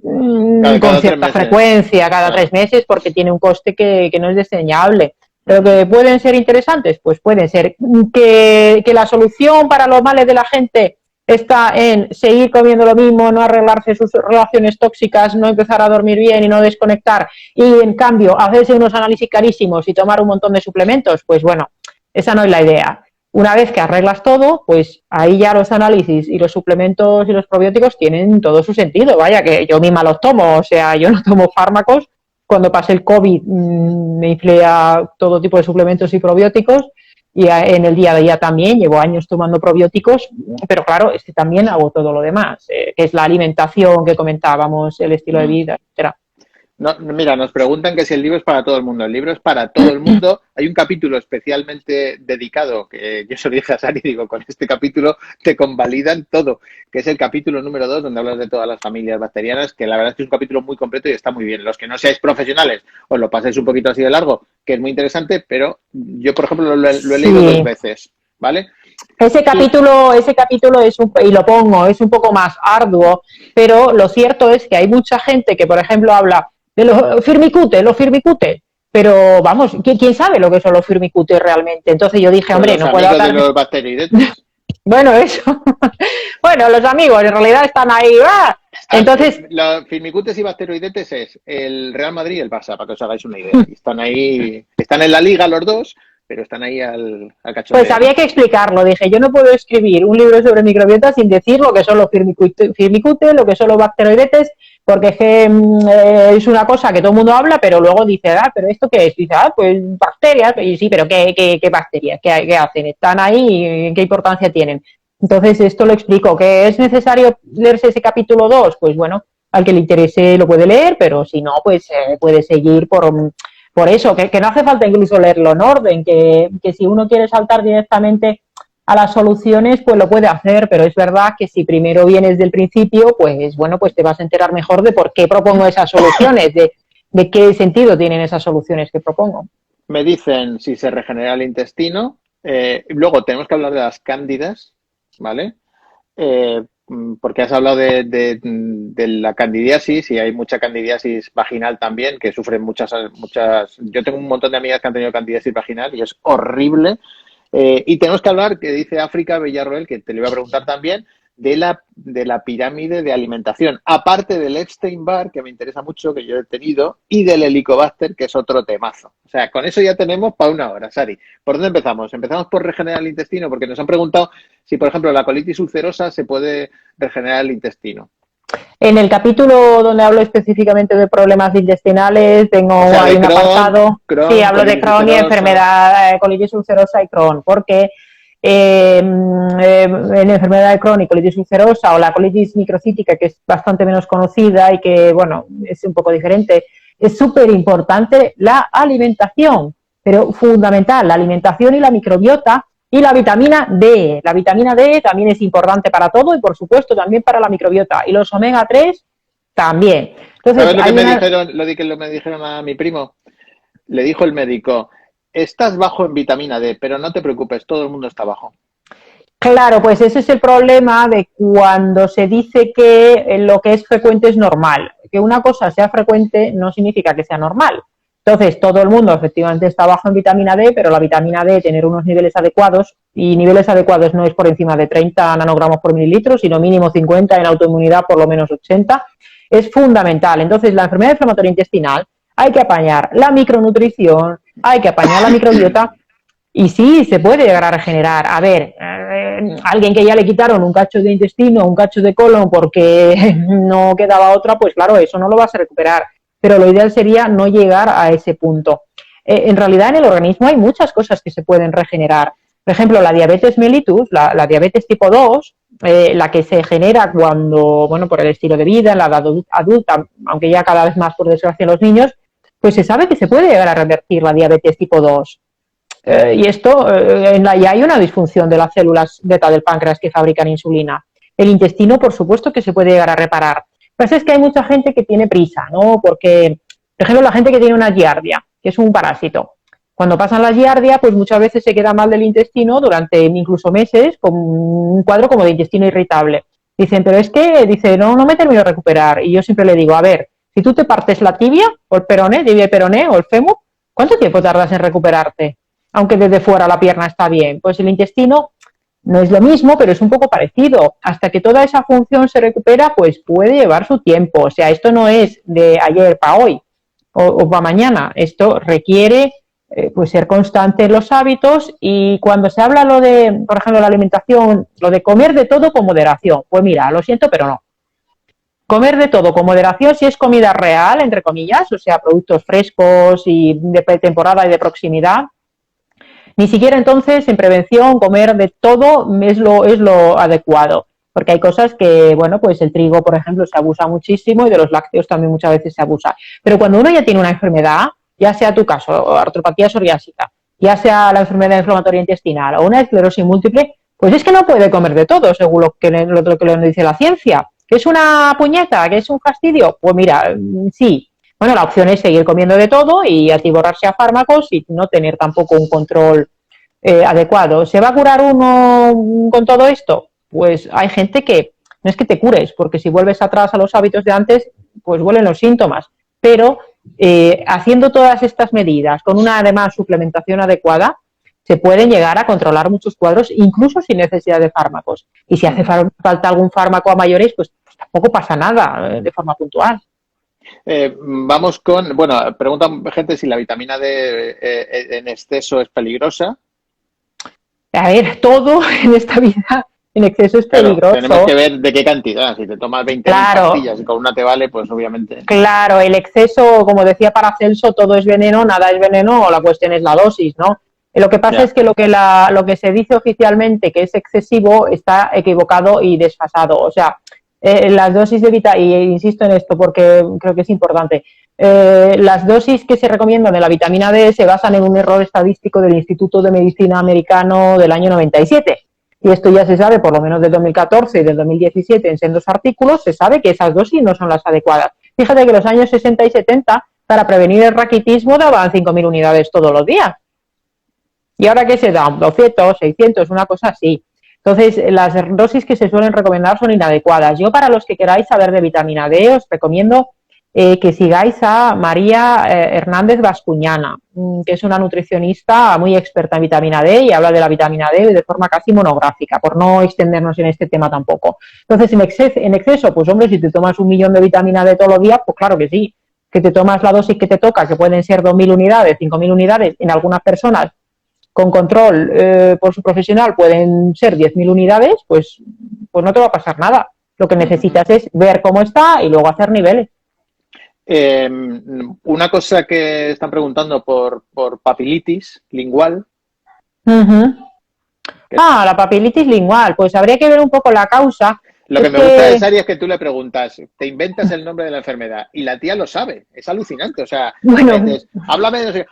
con cierta frecuencia, cada 3 meses, porque tiene un coste que no es desdeñable. Pero que pueden ser interesantes, pues pueden ser. Que la solución para los males de la gente está en seguir comiendo lo mismo, no arreglarse sus relaciones tóxicas, no empezar a dormir bien y no desconectar, y en cambio hacerse unos análisis carísimos y tomar un montón de suplementos, pues bueno, esa no es la idea. Una vez que arreglas todo, pues ahí ya los análisis y los suplementos y los probióticos tienen todo su sentido. Vaya, que yo misma los tomo, o sea, yo no tomo fármacos. Cuando pasé el COVID me inflé a todo tipo de suplementos y probióticos, y en el día a día también llevo años tomando probióticos, pero claro, es que también hago todo lo demás, que es la alimentación que comentábamos, el estilo de vida, etcétera. No, mira, nos preguntan que si el libro es para todo el mundo. El libro es para todo el mundo. Hay un capítulo especialmente dedicado, que yo se lo dije a Sari, digo, con este capítulo te convalidan todo, que es el capítulo número 2, donde hablas de todas las familias bacterianas, que la verdad es que es un capítulo muy completo y está muy bien. Los que no seáis profesionales, os lo paséis un poquito así de largo, que es muy interesante, pero yo, por ejemplo, lo he leído 2 veces, ¿vale? Ese capítulo es y lo pongo, es un poco más arduo, pero lo cierto es que hay mucha gente que, por ejemplo, habla de los firmicutes, pero vamos, ¿quién sabe lo que son los firmicutes realmente? Entonces yo dije, hombre, no puedo hablar de los bacteridetes. Bueno, eso. Bueno, los amigos en realidad están ahí. ¡Ah! Entonces, los firmicutes y bacteroidetes es el Real Madrid y el Barça, para que os hagáis una idea. Están ahí, están en la liga los dos, pero están ahí al cachondeo. Pues había que explicarlo. Dije, yo no puedo escribir un libro sobre microbiota sin decir lo que son los firmicutes, lo que son los bacteroidetes, porque es que es una cosa que todo el mundo habla, pero luego dice, ¿pero esto qué es? Dice, pues bacterias. Y sí, pero ¿qué bacterias? ¿Qué hacen? ¿Están ahí? ¿Qué importancia tienen? Entonces, esto lo explico. ¿Que es necesario leerse ese capítulo 2? Pues bueno, al que le interese lo puede leer, pero si no, pues puede seguir por eso, que no hace falta incluso leerlo en orden, que si uno quiere saltar directamente a las soluciones, pues lo puede hacer, pero es verdad que si primero vienes del principio, pues bueno, pues te vas a enterar mejor de por qué propongo esas soluciones, de qué sentido tienen esas soluciones que propongo. Me dicen si se regenera el intestino. Luego tenemos que hablar de las cándidas, ¿vale? Porque has hablado de la candidiasis, y hay mucha candidiasis vaginal también, que sufren muchas. Yo tengo un montón de amigas que han tenido candidiasis vaginal y es horrible. Y tenemos que hablar, que dice África Villarroel, que te lo iba a preguntar también, de la pirámide de alimentación, aparte del Epstein-Barr, que me interesa mucho, que yo he tenido, y del Helicobacter, que es otro temazo. O sea, con eso ya tenemos para una hora, Sari. ¿Por dónde empezamos? Empezamos por regenerar el intestino, porque nos han preguntado si, por ejemplo, la colitis ulcerosa se puede regenerar el intestino. En el capítulo donde hablo específicamente de problemas intestinales, hay un apartado. Sí, hablo de Crohn y enfermedad, colitis ulcerosa y Crohn, porque en enfermedad de Crohn y colitis ulcerosa o la colitis microcítica, que es bastante menos conocida y que, bueno, es un poco diferente, es súper importante la alimentación, pero fundamental, la alimentación y la microbiota y la vitamina D. La vitamina D también es importante para todo y, por supuesto, también para la microbiota. Y los omega 3 también. Entonces, ¿sabes lo que me dijeron a mi primo? Le dijo el médico, estás bajo en vitamina D, pero no te preocupes, todo el mundo está bajo. Claro, pues ese es el problema de cuando se dice que lo que es frecuente es normal. Que una cosa sea frecuente no significa que sea normal. Entonces, todo el mundo efectivamente está bajo en vitamina D, pero la vitamina D tener unos niveles adecuados, y niveles adecuados no es por encima de 30 nanogramos por mililitro, sino mínimo 50, en autoinmunidad por lo menos 80, es fundamental. Entonces, la enfermedad inflamatoria intestinal hay que apañar la micronutrición, hay que apañar la microbiota, y sí, se puede llegar a regenerar. A ver, alguien que ya le quitaron un cacho de intestino, un cacho de colon porque no quedaba otra, pues claro, eso no lo vas a recuperar. Pero lo ideal sería no llegar a ese punto. En realidad en el organismo hay muchas cosas que se pueden regenerar. Por ejemplo, la diabetes mellitus, la diabetes tipo 2, la que se genera cuando, bueno, por el estilo de vida, en la edad adulta, aunque ya cada vez más por desgracia en los niños, pues se sabe que se puede llegar a revertir la diabetes tipo 2. Y esto, ya hay una disfunción de las células beta del páncreas que fabrican insulina. El intestino, por supuesto, que se puede llegar a reparar. Lo que pasa es que hay mucha gente que tiene prisa, ¿no? Porque, por ejemplo, la gente que tiene una giardia, que es un parásito. Cuando pasan la giardia, pues muchas veces se queda mal del intestino durante incluso meses, con un cuadro como de intestino irritable. Dicen, pero es que, dice, no me termino de recuperar. Y yo siempre le digo, a ver, si tú te partes la tibia, o el peroné, tibia y peroné, o el fémur, ¿cuánto tiempo tardas en recuperarte? Aunque desde fuera la pierna está bien. Pues el intestino no es lo mismo, pero es un poco parecido. Hasta que toda esa función se recupera, pues puede llevar su tiempo. O sea, esto no es de ayer para hoy o para mañana. Esto requiere pues ser constante en los hábitos, y cuando se habla lo de, por ejemplo, la alimentación, lo de comer de todo con moderación, pues mira, lo siento, pero no. Comer de todo con moderación si es comida real, entre comillas, o sea, productos frescos y de temporada y de proximidad. Ni siquiera entonces en prevención comer de todo es lo adecuado, porque hay cosas que, bueno, pues el trigo, por ejemplo, se abusa muchísimo, y de los lácteos también muchas veces se abusa. Pero cuando uno ya tiene una enfermedad, ya sea tu caso, artropatía psoriásica, ya sea la enfermedad inflamatoria intestinal o una esclerosis múltiple, pues es que no puede comer de todo, según lo que le dice la ciencia. ¿Que es una puñeta? ¿Que es un fastidio? Pues mira, sí. Bueno, la opción es seguir comiendo de todo y atiborrarse a fármacos y no tener tampoco un control adecuado. ¿Se va a curar uno con todo esto? Pues hay gente que no es que te cures, porque si vuelves atrás a los hábitos de antes, pues vuelven los síntomas. Pero haciendo todas estas medidas, con una además suplementación adecuada, se pueden llegar a controlar muchos cuadros, incluso sin necesidad de fármacos. Y si hace falta algún fármaco a mayores, pues tampoco pasa nada de forma puntual. Vamos con, bueno, preguntan gente si la vitamina D en exceso es peligrosa. A ver, todo en esta vida en exceso es peligroso. Claro, tenemos que ver de qué cantidad. Si te tomas 20 pastillas y con una te vale, pues obviamente. Claro, el exceso, como decía Paracelso, todo es veneno, nada es veneno, o la cuestión es la dosis, ¿no? Lo que pasa es que lo que se dice oficialmente que es excesivo está equivocado y desfasado. O sea, las dosis de vitamina, y insisto en esto porque creo que es importante, las dosis que se recomiendan de la vitamina D se basan en un error estadístico del Instituto de Medicina americano del año 97. Y esto ya se sabe, por lo menos del 2014 y del 2017, en sendos artículos, se sabe que esas dosis no son las adecuadas. Fíjate que en los años 60 y 70, para prevenir el raquitismo, daban 5.000 unidades todos los días. ¿Y ahora qué se da? 200, 600, una cosa así. Entonces, las dosis que se suelen recomendar son inadecuadas. Yo, para los que queráis saber de vitamina D, os recomiendo que sigáis a María Hernández Bascuñana, que es una nutricionista muy experta en vitamina D y habla de la vitamina D de forma casi monográfica, por no extendernos en este tema tampoco. Entonces, en exceso, pues hombre, si te tomas 1.000.000 de vitamina D todos los días, pues claro que sí, que te tomas la dosis que te toca, que pueden ser 2.000 unidades, 5.000 unidades, en algunas personas con control por su profesional pueden ser 10.000 unidades, pues no te va a pasar nada. Lo que necesitas es ver cómo está y luego hacer niveles. Una cosa que están preguntando por papilitis lingual. La papilitis lingual, pues habría que ver un poco la causa. Lo que me gusta de Sari es que tú le preguntas, te inventas el nombre de la enfermedad y la tía lo sabe, es alucinante, o sea, bueno, dices, háblame de eso.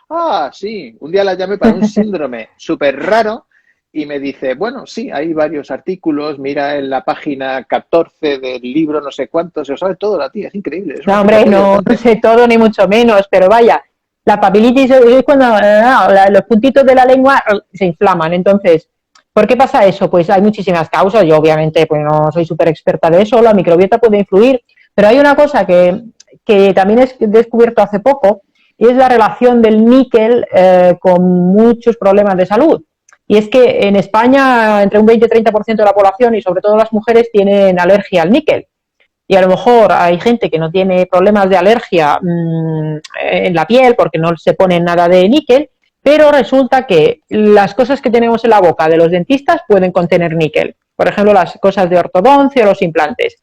Sí, un día la llamé para un síndrome súper raro y me dice, bueno, sí, hay varios artículos, mira en la página 14 del libro, no sé cuánto, se lo sabe todo la tía, es increíble. No, hombre, no sé todo ni mucho menos, pero vaya, la papilitis es cuando los puntitos de la lengua se inflaman, entonces, ¿por qué pasa eso? Pues hay muchísimas causas, yo obviamente pues no soy súper experta de eso, la microbiota puede influir, pero hay una cosa que también he descubierto hace poco, y es la relación del níquel con muchos problemas de salud. Y es que en España entre un 20 y 30% de la población, y sobre todo las mujeres, tienen alergia al níquel. Y a lo mejor hay gente que no tiene problemas de alergia en la piel porque no se pone nada de níquel, pero resulta que las cosas que tenemos en la boca de los dentistas pueden contener níquel. Por ejemplo, las cosas de ortodoncia o los implantes.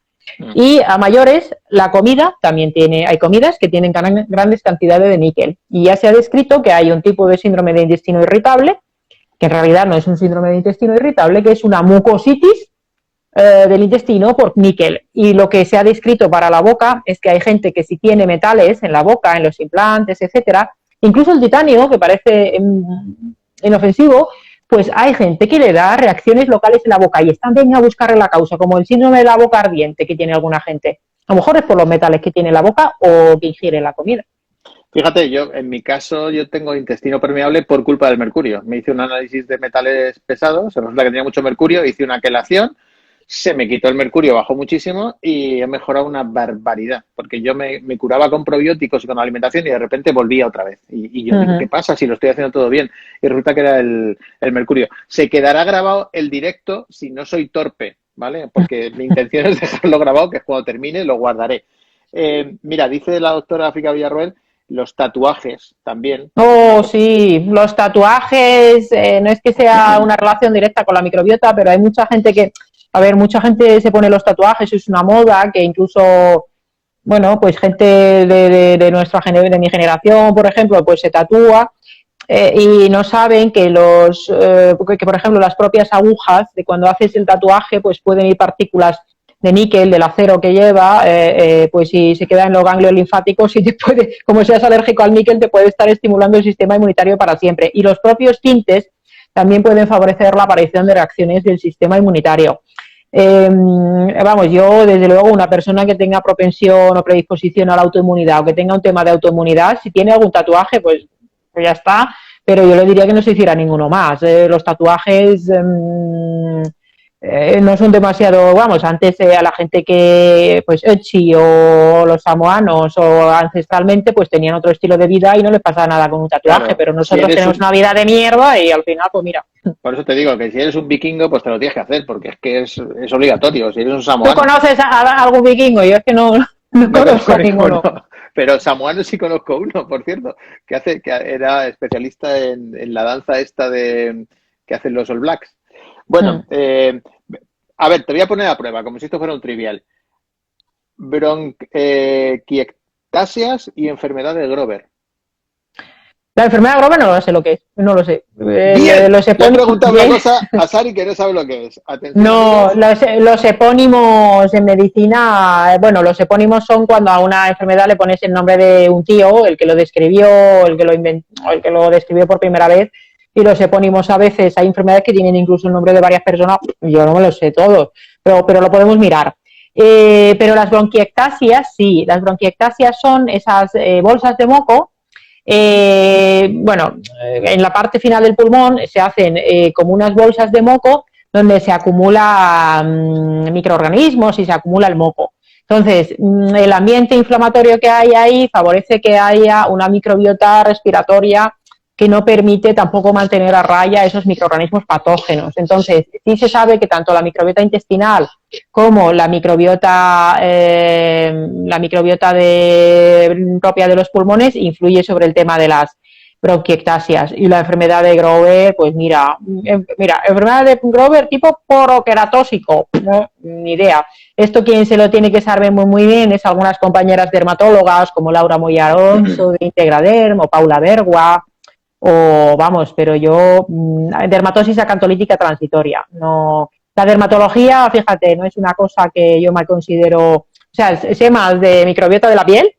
Y a mayores, la comida también hay comidas que tienen grandes cantidades de níquel. Y ya se ha descrito que hay un tipo de síndrome de intestino irritable, que en realidad no es un síndrome de intestino irritable, que es una mucositis del intestino por níquel. Y lo que se ha descrito para la boca es que hay gente que si tiene metales en la boca, en los implantes, etcétera, incluso el titanio, que parece inofensivo, pues hay gente que le da reacciones locales en la boca y están bien a buscarle la causa, como el síndrome de la boca ardiente que tiene alguna gente. A lo mejor es por los metales que tiene la boca o que ingiere la comida. Fíjate, en mi caso, yo tengo intestino permeable por culpa del mercurio. Me hice un análisis de metales pesados, resulta que tenía mucho mercurio, hice una quelación, se me quitó el mercurio, bajó muchísimo y he mejorado una barbaridad, porque yo me curaba con probióticos y con alimentación y de repente volvía otra vez. Y yo digo, ¿qué pasa si lo estoy haciendo todo bien? Y resulta que era el mercurio. Se quedará grabado el directo si no soy torpe, ¿vale? Porque mi intención es dejarlo grabado, que cuando termine lo guardaré. Mira, dice la doctora África Villarroel, los tatuajes también. Oh, sí, los tatuajes, no es que sea una relación directa con la microbiota, pero hay mucha gente mucha gente se pone los tatuajes, es una moda, que incluso, bueno, pues gente de mi generación, por ejemplo, pues se tatúa y no saben que que por ejemplo las propias agujas, de cuando haces el tatuaje, pues pueden ir partículas de níquel, del acero que lleva, pues si se queda en los ganglios linfáticos, y como seas alérgico al níquel, te puede estar estimulando el sistema inmunitario para siempre. Y los propios tintes también pueden favorecer la aparición de reacciones del sistema inmunitario. Yo desde luego, una persona que tenga propensión o predisposición a la autoinmunidad o que tenga un tema de autoinmunidad, si tiene algún tatuaje, pues ya está, pero yo le diría que no se hiciera ninguno más. Los tatuajes no son demasiado, antes a la gente que, pues, Ötzi o los samoanos o ancestralmente, pues tenían otro estilo de vida y no les pasaba nada con un tatuaje, claro, pero nosotros tenemos una vida de mierda y al final, pues mira. Por eso te digo que si eres un vikingo, pues te lo tienes que hacer, porque es que es obligatorio. Si eres un samoano. ¿Tú conoces a algún vikingo? Yo es que no conozco a ninguno. Pero samoano sí conozco uno, por cierto, que era especialista en la danza esta que hacen los All Blacks. Bueno, a ver, te voy a poner a prueba, como si esto fuera un trivial. Bronquiectasias y enfermedad de Grover. La enfermedad de Grover no lo sé lo que es, no lo sé. Bien, le he preguntado una cosa a Sari que no sabe lo que es. Atención, no, los epónimos en medicina, los epónimos son cuando a una enfermedad le pones el nombre de un tío, el que lo describió, el que lo inventó, el que lo describió por primera vez. Y los epónimos, a veces hay enfermedades que tienen incluso el nombre de varias personas, yo no me lo sé todos, pero lo podemos mirar. Pero las bronquiectasias, sí, las bronquiectasias son esas bolsas de moco. En la parte final del pulmón se hacen como unas bolsas de moco donde se acumulan microorganismos y se acumula el moco. Entonces, el ambiente inflamatorio que hay ahí favorece que haya una microbiota respiratoria que no permite tampoco mantener a raya esos microorganismos patógenos. Entonces, sí se sabe que tanto la microbiota intestinal como la microbiota propia de los pulmones influye sobre el tema de las bronquiectasias. Y la enfermedad de Grover, pues mira, enfermedad de Grover tipo poroqueratósico, no, ni idea. Esto quien se lo tiene que saber muy bien es algunas compañeras dermatólogas como Laura Moya Alonso de Integraderm o Paula Bergua, o vamos, pero yo, dermatosis acantolítica transitoria. No, la dermatología, fíjate, no es una cosa que yo me considero, o sea, sé más de microbiota de la piel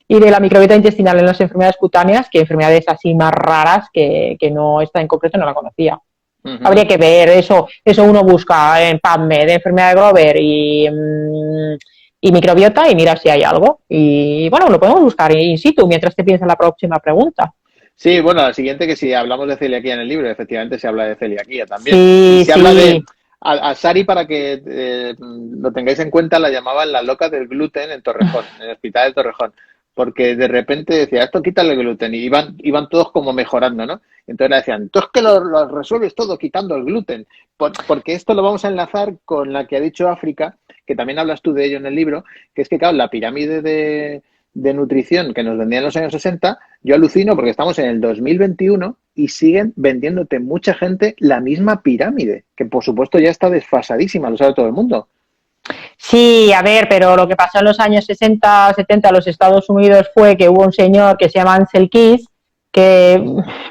y de la microbiota intestinal en las enfermedades cutáneas que enfermedades así más raras que no, esta en concreto no la conocía. Habría que ver, eso uno busca en PubMed de enfermedad de Grover y microbiota y mira si hay algo. Y bueno, lo podemos buscar in situ mientras te piensas la próxima pregunta. Sí, bueno, la siguiente que si hablamos de celiaquía en el libro, efectivamente se habla de celiaquía también. Sí, y se habla de... A Sari, para que lo tengáis en cuenta, la llamaban la loca del gluten en Torrejón, en el hospital de Torrejón, porque de repente decía, esto quítale el gluten, y iban todos como mejorando, ¿no? Entonces le decían, tú es que lo resuelves todo quitando el gluten, porque esto lo vamos a enlazar con la que ha dicho África, que también hablas tú de ello en el libro, que es que, claro, la pirámide de nutrición que nos vendían en los años 60, yo alucino porque estamos en el 2021 y siguen vendiéndote mucha gente la misma pirámide, que por supuesto ya está desfasadísima, lo sabe todo el mundo. Sí, a ver, pero lo que pasó en los años 60, 70 en los Estados Unidos fue que hubo un señor que se llama Ansel Keys que,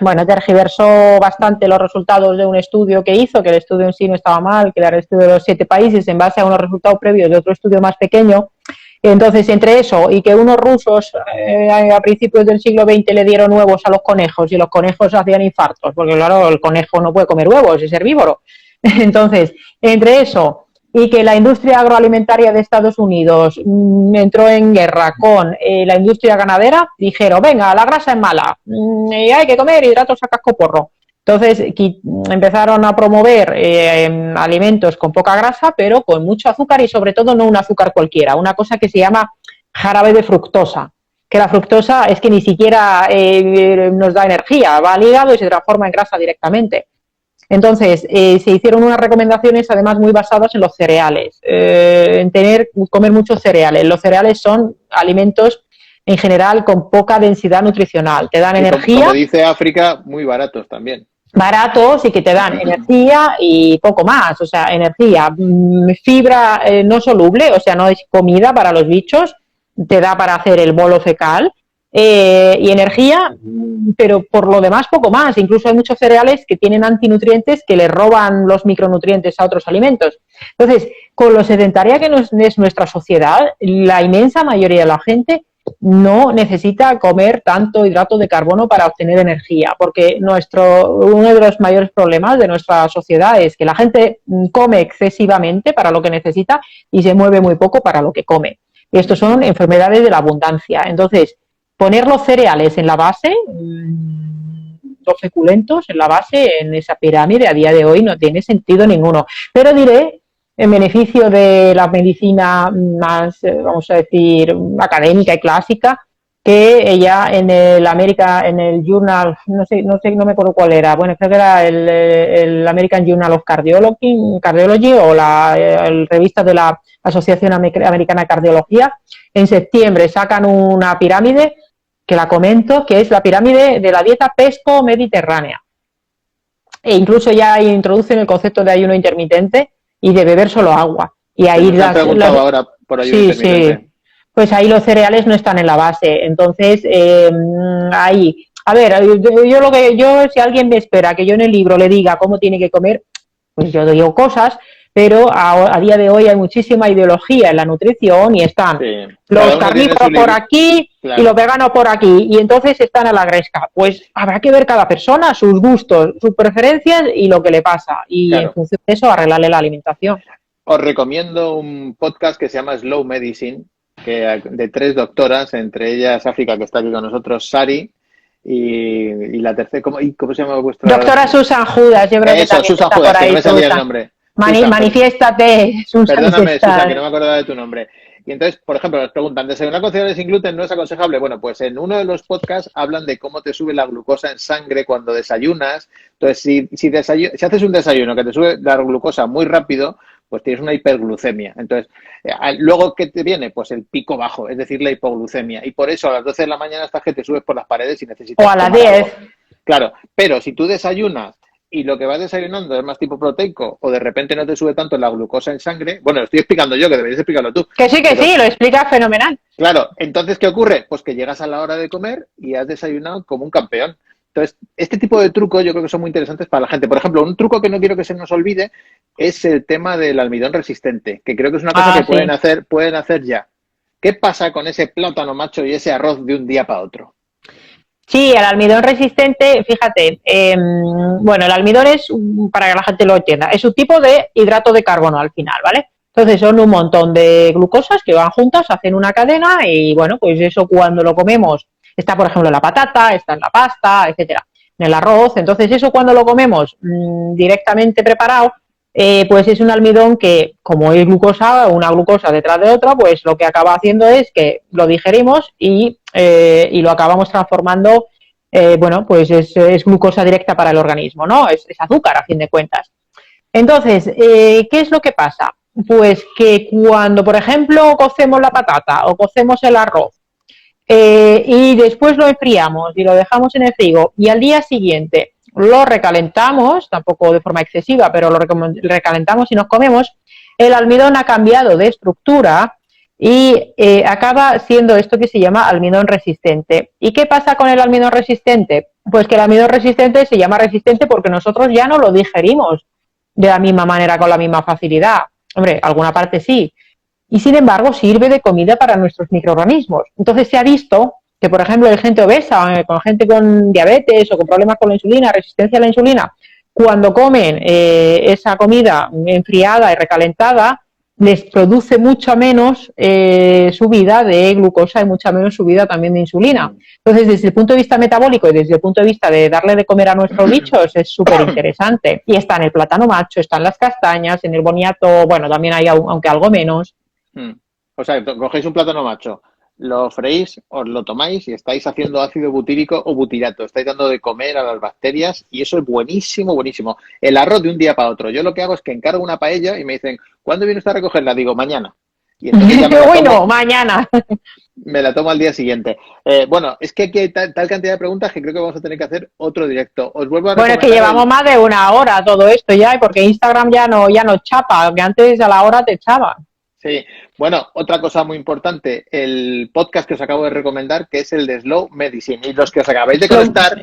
bueno, tergiversó bastante los resultados de un estudio que hizo, que el estudio en sí no estaba mal, que era el estudio de los 7 países en base a unos resultados previos de otro estudio más pequeño. Entonces, entre eso y que unos rusos a principios del siglo XX le dieron huevos a los conejos y los conejos hacían infartos, porque claro, el conejo no puede comer huevos, es herbívoro. Entonces, entre eso y que la industria agroalimentaria de Estados Unidos entró en guerra con la industria ganadera, dijeron, venga, la grasa es mala, y hay que comer hidratos a cascoporro. Entonces empezaron a promover alimentos con poca grasa, pero con mucho azúcar y sobre todo no un azúcar cualquiera, una cosa que se llama jarabe de fructosa, que la fructosa es que ni siquiera nos da energía, va al hígado y se transforma en grasa directamente. Entonces, se hicieron unas recomendaciones además muy basadas en los cereales, en comer muchos cereales. Los cereales son alimentos en general con poca densidad nutricional, te dan energía. Como dice África, muy baratos también. Baratos y que te dan energía y poco más, o sea, energía, fibra no soluble, o sea, no es comida para los bichos, te da para hacer el bolo fecal, y energía, pero por lo demás poco más. Incluso hay muchos cereales que tienen antinutrientes que le roban los micronutrientes a otros alimentos. Entonces, con lo sedentaria que es nuestra sociedad, la inmensa mayoría de la gente no necesita comer tanto hidrato de carbono para obtener energía, porque uno de los mayores problemas de nuestra sociedad es que la gente come excesivamente para lo que necesita y se mueve muy poco para lo que come. Y estos son enfermedades de la abundancia. Entonces, poner los cereales en la base, los feculentos en la base, en esa pirámide, a día de hoy no tiene sentido ninguno. Pero diré, en beneficio de la medicina más, vamos a decir, académica y clásica, que ella en el Journal, no me acuerdo cuál era, bueno, creo que era el American Journal of Cardiology o la revista de la Asociación Americana de Cardiología, en septiembre sacan una pirámide, que la comento, que es la pirámide de la dieta pesco-mediterránea. E incluso ya introducen el concepto de ayuno intermitente y de beber solo agua. Y ahí ahora por ayuno intermitente. Sí. Pues ahí los cereales no están en la base. Entonces, ahí, a ver, si alguien me espera que yo en el libro le diga cómo tiene que comer, pues yo digo cosas, pero a día de hoy hay muchísima ideología en la nutrición y están los carnívoros por aquí y los veganos por aquí, y entonces están a la gresca. Pues habrá que ver cada persona, sus gustos, sus preferencias y lo que le pasa, y en función de eso arreglarle la alimentación. Os recomiendo un podcast que se llama Slow Medicine, de 3 doctoras, entre ellas África, que está aquí con nosotros, Sari, y la tercera, ¿cómo se llama vuestra? Doctora Susan Judas, yo creo que también Susan Judas, que no me sabía el nombre. Manifiéstate, Susan. Perdóname, Susan, que no me acordaba de tu nombre. Y entonces, por ejemplo, nos preguntan, ¿desayunar con cereales sin gluten no es aconsejable? Bueno, pues en uno de los podcasts hablan de cómo te sube la glucosa en sangre cuando desayunas. Entonces, si haces un desayuno que te sube la glucosa muy rápido, pues tienes una hiperglucemia. Entonces, luego, ¿qué te viene? Pues el pico bajo, es decir, la hipoglucemia. Y por eso a las 12 de la mañana estás que te subes por las paredes y O necesitas a las tomar 10. algo. Claro, pero si tú desayunas y lo que vas desayunando es más tipo proteico o de repente no te sube tanto la glucosa en sangre, bueno, lo estoy explicando yo, que deberías explicarlo tú, Que pero sí, lo explica fenomenal. claro, entonces, ¿qué ocurre? Pues que llegas a la hora de comer y has desayunado como un campeón. Entonces, este tipo de trucos yo creo que son muy interesantes para la gente. Por ejemplo, un truco que no quiero que se nos olvide es el tema del almidón resistente, que creo que es una cosa que Ah, sí. pueden hacer ya. ¿Qué pasa con ese plátano macho y ese arroz de un día para otro? Sí, el almidón resistente, fíjate, bueno, el almidón es, para que la gente lo entienda, es un tipo de hidrato de carbono al final, ¿vale? Entonces son un montón de glucosas que van juntas, hacen una cadena y bueno, pues eso cuando lo comemos, está por ejemplo en la patata, está en la pasta, etcétera, en el arroz, entonces eso cuando lo comemos directamente preparado, pues es un almidón que, como es glucosa, una glucosa detrás de otra, pues lo que acaba haciendo es que lo digerimos y lo acabamos transformando, bueno, pues es, glucosa directa para el organismo, ¿no? Es azúcar, a fin de cuentas. Entonces, ¿qué es lo que pasa? Pues que cuando, por ejemplo, cocemos la patata o cocemos el arroz y después lo enfriamos y lo dejamos en el frigo y al día siguiente lo recalentamos, tampoco de forma excesiva, pero lo recalentamos y nos comemos, el almidón ha cambiado de estructura y acaba siendo esto que se llama almidón resistente. ¿Y qué pasa con el almidón resistente? Pues que el almidón resistente se llama resistente porque nosotros ya no lo digerimos de la misma manera, con la misma facilidad. Hombre, alguna parte sí, y sin embargo sirve de comida para nuestros microorganismos. Entonces se ha visto que, por ejemplo, hay gente obesa, con gente con diabetes o con problemas con la insulina, resistencia a la insulina, cuando comen esa comida enfriada y recalentada, les produce mucha menos subida de glucosa y mucha menos subida también de insulina. Entonces, desde el punto de vista metabólico y desde el punto de vista de darle de comer a nuestros bichos, es súper interesante. Y está en el plátano macho, está en las castañas, en el boniato, bueno, también hay, aunque algo menos. Hmm. O sea, cogéis un plátano macho, lo freís, os lo tomáis y estáis haciendo ácido butírico o butirato. Estáis dando de comer a las bacterias y eso es buenísimo, buenísimo. El arroz de un día para otro. Yo lo que hago es que encargo una paella y me dicen, ¿cuándo viene usted a recogerla? Digo, mañana. Y entonces ya Bueno, mañana. me la tomo al día siguiente. Bueno, es que aquí hay tal cantidad de preguntas que creo que vamos a tener que hacer otro directo. Os vuelvo a Bueno, es que recomendar llevamos más de una hora todo esto ya, porque Instagram ya no chapa, que antes a la hora te echaba. Sí, bueno, otra cosa muy importante, el podcast que os acabo de recomendar, que es el de Slow Medicine. Y los que os acabáis de conectar,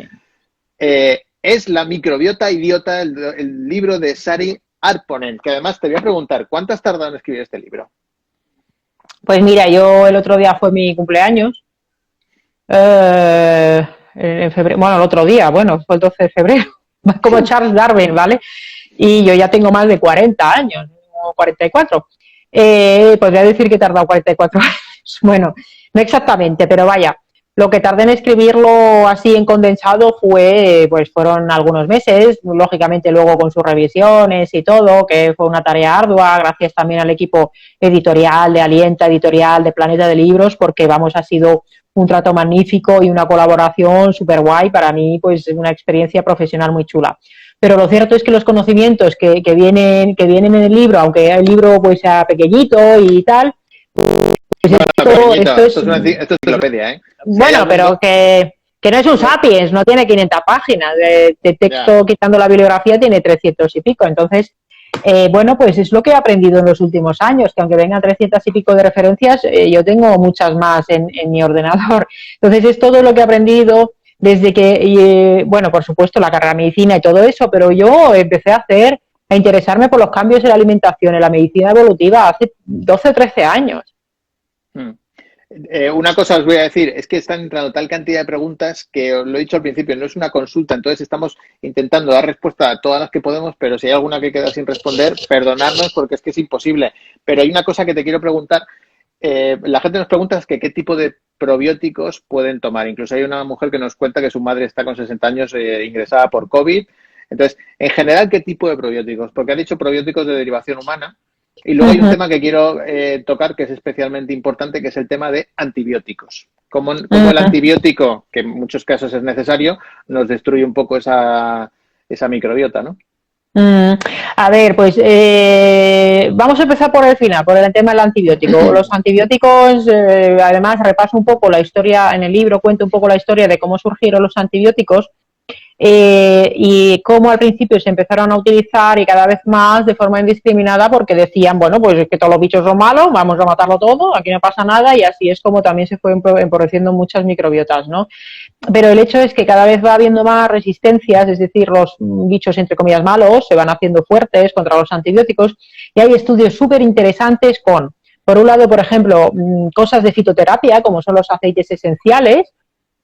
es La microbiota idiota, el libro de Sari Arponen, que además te voy a preguntar, ¿cuánto has tardado en escribir este libro? Pues mira, yo el otro día fue mi cumpleaños, en febrero, bueno, el otro día, bueno, fue el 12 de febrero, como Charles Darwin, ¿vale? Y yo ya tengo más de 40 años, 44. Podría decir que he tardado 44 años. Bueno, no exactamente, pero vaya, lo que tardé en escribirlo así en condensado pues fueron algunos meses, lógicamente luego con sus revisiones y todo, que fue una tarea ardua, gracias también al equipo editorial de Alienta Editorial, de Planeta de Libros, porque vamos, ha sido un trato magnífico y una colaboración súper guay, para mí pues una experiencia profesional muy chula. Pero lo cierto es que los conocimientos que vienen en el libro, aunque el libro pues sea pequeñito y tal, pues Bueno, esto es, esto es enciclopedia, ¿eh? Si hay bueno, algún pero que no es un Sapiens, no tiene 500 páginas, de texto, Ya. quitando la bibliografía, tiene 300 y pico. Entonces, bueno, pues es lo que he aprendido en los últimos años, que aunque vengan 300 y pico de referencias, yo tengo muchas más en mi ordenador. Entonces, es todo lo que he aprendido desde que, bueno, por supuesto, la carrera de medicina y todo eso, pero yo empecé a interesarme por los cambios en la alimentación, en la medicina evolutiva, hace 12 o 13 años. Hmm. Una cosa os voy a decir, es que están entrando tal cantidad de preguntas que os lo he dicho al principio, no es una consulta, entonces estamos intentando dar respuesta a todas las que podemos, pero si hay alguna que queda sin responder, perdonadnos porque es que es imposible. Pero hay una cosa que te quiero preguntar, la gente nos pregunta es que qué tipo de probióticos pueden tomar. Incluso hay una mujer que nos cuenta que su madre está con 60 años ingresada por COVID. Entonces, en general, ¿qué tipo de probióticos? Porque ha dicho probióticos de derivación humana. Y luego hay un tema que quiero tocar que es especialmente importante, que es el tema de antibióticos. Como el antibiótico, que en muchos casos es necesario, nos destruye un poco esa microbiota, ¿no? A ver, pues vamos a empezar por el final, por el tema del antibiótico. Los antibióticos, además, repaso un poco la historia, en el libro cuento un poco la historia de cómo surgieron los antibióticos y cómo al principio se empezaron a utilizar y cada vez más de forma indiscriminada porque decían, bueno, pues es que todos los bichos son malos, vamos a matarlo todo, aquí no pasa nada y así es como también se fue empobreciendo muchas microbiotas, ¿no? Pero el hecho es que cada vez va habiendo más resistencias, es decir, los bichos entre comillas malos se van haciendo fuertes contra los antibióticos y hay estudios súper interesantes con, por un lado, por ejemplo, cosas de fitoterapia como son los aceites esenciales,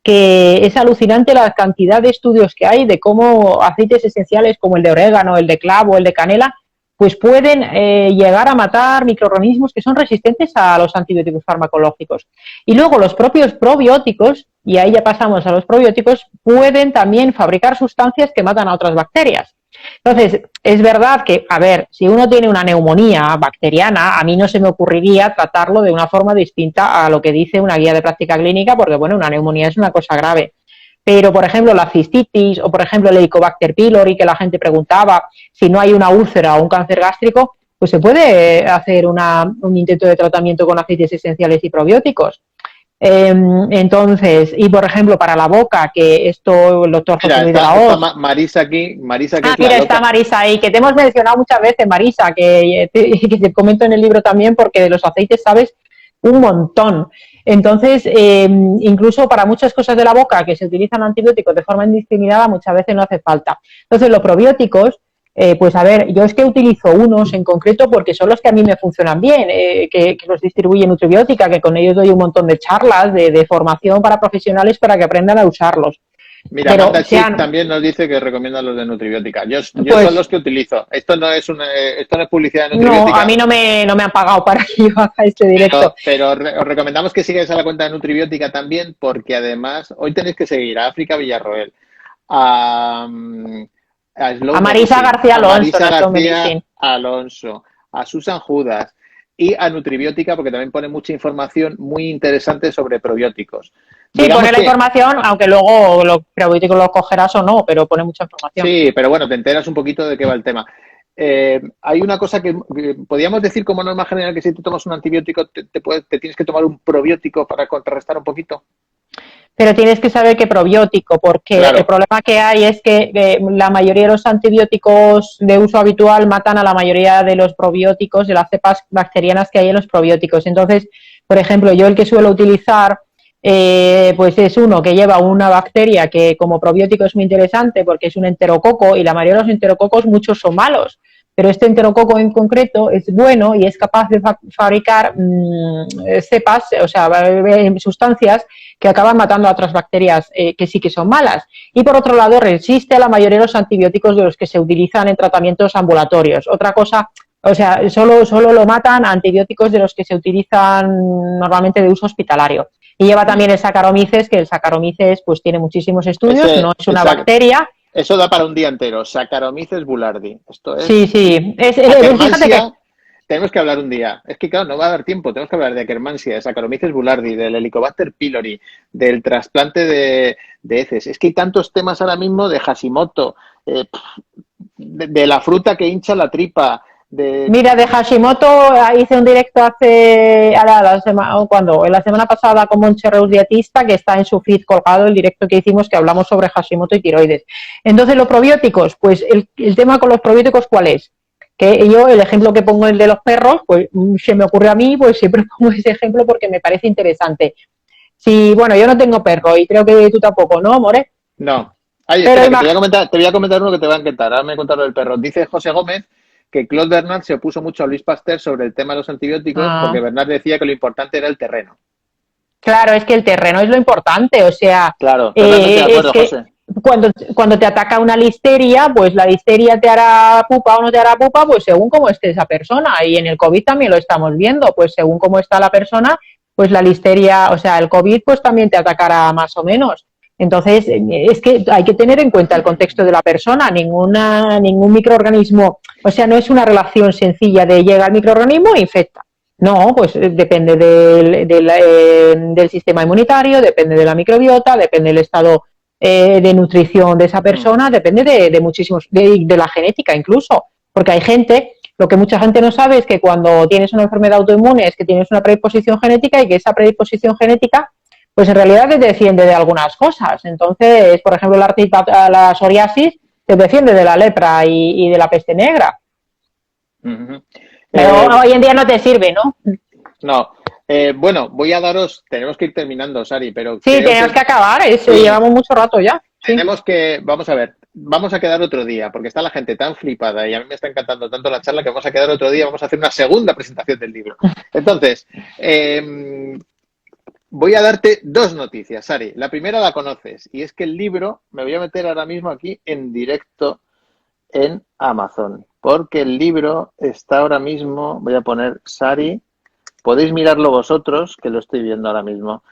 que es alucinante la cantidad de estudios que hay de cómo aceites esenciales como el de orégano, el de clavo, el de canela, pues pueden llegar a matar microorganismos que son resistentes a los antibióticos farmacológicos. Y luego los propios probióticos, y ahí ya pasamos a los probióticos, pueden también fabricar sustancias que matan a otras bacterias. Entonces, es verdad que, a ver, si uno tiene una neumonía bacteriana, a mí no se me ocurriría tratarlo de una forma distinta a lo que dice una guía de práctica clínica, porque, bueno, una neumonía es una cosa grave. Pero, por ejemplo, la cistitis o, por ejemplo, el Helicobacter pylori, que la gente preguntaba si no hay una úlcera o un cáncer gástrico, pues se puede hacer un intento de tratamiento con aceites esenciales y probióticos. Entonces, y por ejemplo, para la boca, que esto el doctor José Luis de la Hoz. Marisa aquí, Marisa que es mira, la está loca. Marisa ahí, que te hemos mencionado muchas veces, Marisa, que te comento en el libro también, porque de los aceites sabes un montón. Entonces, incluso para muchas cosas de la boca que se utilizan antibióticos de forma indiscriminada, muchas veces no hace falta. Entonces, los probióticos, pues a ver, yo es que utilizo unos en concreto porque son los que a mí me funcionan bien, que los distribuye Nutribiótica, que con ellos doy un montón de charlas de formación para profesionales para que aprendan a usarlos. Mira, Pero Marta Chic también nos dice que recomienda los de Nutribiótica. Yo pues, son los que utilizo. Esto no es publicidad de Nutribiótica. No, a mí no me han pagado para que yo haga este directo. Pero os recomendamos que sigáis a la cuenta de Nutribiótica también, porque además hoy tenéis que seguir a África Villarroel, a Marisa García Alonso, Marisa García Alonso, a Susan Judas y a Nutribiótica, porque también pone mucha información muy interesante sobre probióticos. Sí, pone la información, aunque luego los probióticos los cogerás o no, pero pone mucha información. Sí, pero bueno, te enteras un poquito de qué va el tema. Hay una cosa que podríamos decir como norma general, que si tú tomas un antibiótico te tienes que tomar un probiótico para contrarrestar un poquito. Pero tienes que saber qué probiótico, porque claro, el problema que hay es que la mayoría de los antibióticos de uso habitual matan a la mayoría de los probióticos, de las cepas bacterianas que hay en los probióticos. Entonces, por ejemplo, yo el que suelo utilizar pues es uno que lleva una bacteria que como probiótico es muy interesante porque es un enterococo y la mayoría de los enterococos muchos son malos, pero este enterococo en concreto es bueno y es capaz de fabricar cepas, o sea, sustancias que acaban matando a otras bacterias que sí que son malas. Y por otro lado resiste a la mayoría de los antibióticos de los que se utilizan en tratamientos ambulatorios. Otra cosa, o sea, solo lo matan antibióticos de los que se utilizan normalmente de uso hospitalario. Y lleva también el Saccharomyces, que el Saccharomyces pues tiene muchísimos estudios, no es una bacteria. Eso da para un día entero, Saccharomyces boulardii. Esto es... Sí. Fíjate que... Tenemos que hablar un día. Es que, claro, no va a dar tiempo. Tenemos que hablar de Akkermansia, de Saccharomyces boulardii, del Helicobacter pylori, del trasplante de heces. Es que hay tantos temas ahora mismo de Hashimoto, de la fruta que hincha la tripa. Mira, de Hashimoto hice un directo la semana pasada con Montse Reus, dietista, que está en su feed colgado el directo que hicimos que hablamos sobre Hashimoto y tiroides. Entonces, los probióticos, pues el tema con los probióticos, ¿cuál es? Que yo, el ejemplo que pongo el de los perros, pues se me ocurre a mí, pues siempre pongo ese ejemplo porque me parece interesante. Si, bueno, yo no tengo perro y creo que tú tampoco, ¿no, More? No. Ay, espera, te voy a comentar uno que te va a encantar. Ahora me he contado del perro. Dice José Gómez que Claude Bernard se opuso mucho a Luis Pasteur sobre el tema de los antibióticos porque Bernard decía que lo importante era el terreno. Claro, es que el terreno es lo importante, o sea... Claro, totalmente de acuerdo, José. Cuando te ataca una listeria, pues la listeria te hará pupa o no te hará pupa, pues según cómo esté esa persona. Y en el COVID también lo estamos viendo, pues según cómo está la persona, pues la listeria, o sea, el COVID pues también te atacará más o menos. Entonces, es que hay que tener en cuenta el contexto de la persona. Ningún microorganismo, o sea, no es una relación sencilla de llega al microorganismo e infecta. No, pues depende del sistema inmunitario, depende de la microbiota, depende del estado de nutrición de esa persona, depende de muchísimos, de la genética incluso. Porque hay gente, lo que mucha gente no sabe es que cuando tienes una enfermedad autoinmune es que tienes una predisposición genética y que esa predisposición genética pues en realidad te defiende de algunas cosas. Entonces, por ejemplo, la psoriasis te defiende de la lepra y de la peste negra. Ujú. Pero hoy en día no te sirve, ¿no? No. Bueno, voy a daros, tenemos que ir terminando, Sari, pero Sí, creo tenemos que acabar, sí, llevamos mucho rato ya. Sí. tenemos que, vamos a ver, vamos a quedar otro día, porque está la gente tan flipada y a mí me está encantando tanto la charla que vamos a quedar otro día, vamos a hacer una segunda presentación del libro. Entonces, voy a darte dos noticias, Sari. La primera la conoces y es que el libro, me voy a meter ahora mismo aquí en directo en Amazon, porque el libro está ahora mismo, voy a poner Sari, podéis mirarlo vosotros, que lo estoy viendo ahora mismo.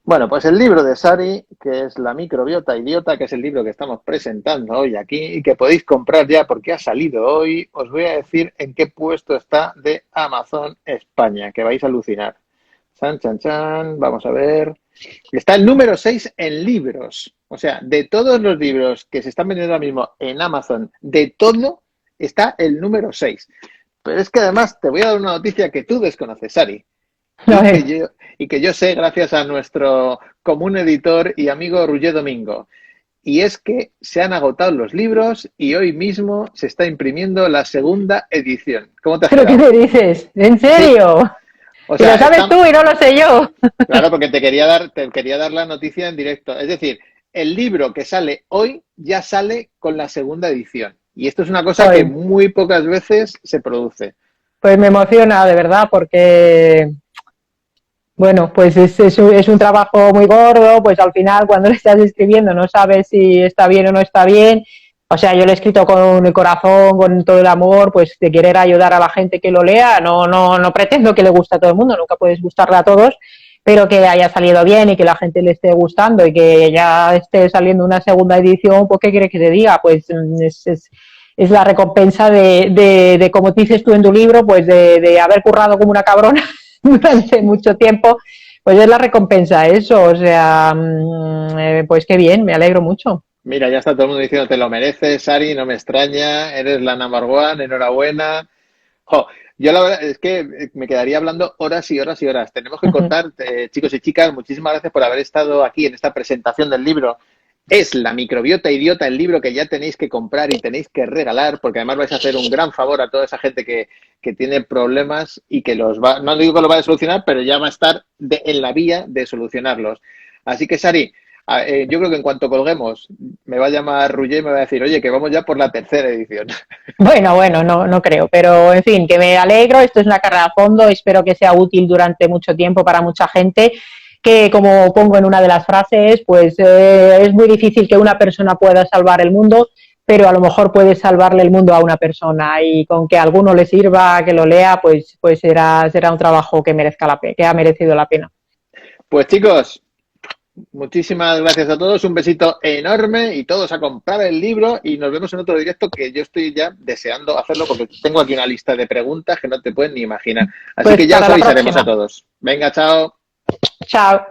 Bueno, pues el libro de Sari, que es La microbiota idiota, que es el libro que estamos presentando hoy aquí y que podéis comprar ya porque ha salido hoy, os voy a decir en qué puesto está de Amazon España, que vais a alucinar. Chan, chan, chan, vamos a ver. Está el número 6 en libros. O sea, de todos los libros que se están vendiendo ahora mismo en Amazon, de todo, está el número 6. Pero es que además te voy a dar una noticia que tú desconoces, Sari. Y que yo sé gracias a nuestro común editor y amigo Roger Domingo. Y es que se han agotado los libros y hoy mismo se está imprimiendo la segunda edición. ¿Cómo te has ¿Pero qué quedado? me dices? ¿En Sí. serio? O Y lo sea, sabes tú y no lo sé yo. claro, porque te quería dar la noticia en directo. Es decir, el libro que sale hoy ya sale con la segunda edición. Y esto es una cosa que Hoy. muy pocas veces se produce. Pues me emociona, de verdad, porque, bueno, pues es un trabajo muy gordo, pues al final cuando lo estás escribiendo no sabes si está bien o no está bien. O sea, yo lo he escrito con el corazón, con todo el amor, pues de querer ayudar a la gente que lo lea. No pretendo que le guste a todo el mundo, nunca puedes gustarle a todos, pero que haya salido bien y que la gente le esté gustando y que ya esté saliendo una segunda edición, pues ¿qué quiere que te diga? Pues es la recompensa de, como dices tú en tu libro, pues de haber currado como una cabrona durante mucho tiempo, pues es la recompensa eso, o sea, pues qué bien, me alegro mucho. Mira, ya está todo el mundo diciendo, te lo mereces, Sari, no me extraña, eres la number one, enhorabuena. Jo, yo la verdad es que me quedaría hablando horas y horas y horas. Tenemos que cortar, chicos y chicas, muchísimas gracias por haber estado aquí en esta presentación del libro. Es La microbiota idiota, el libro que ya tenéis que comprar y tenéis que regalar, porque además vais a hacer un gran favor a toda esa gente que tiene problemas y que los va, no digo que lo va a solucionar, pero ya va a estar en la vía de solucionarlos. Así que, Sari, yo creo que en cuanto colguemos, me va a llamar Roger y me va a decir, oye, que vamos ya por la tercera edición. Bueno, no creo, pero en fin, que me alegro, esto es una carrera a fondo, espero que sea útil durante mucho tiempo para mucha gente, que como pongo en una de las frases, pues es muy difícil que una persona pueda salvar el mundo, pero a lo mejor puede salvarle el mundo a una persona y con que a alguno le sirva, que lo lea, pues será un trabajo que merezca que ha merecido la pena. Pues chicos, muchísimas gracias a todos, un besito enorme y todos a comprar el libro y nos vemos en otro directo que yo estoy ya deseando hacerlo porque tengo aquí una lista de preguntas que no te pueden ni imaginar. Así Pues que ya para os la avisaremos a próxima. todos. Venga, chao. Chao.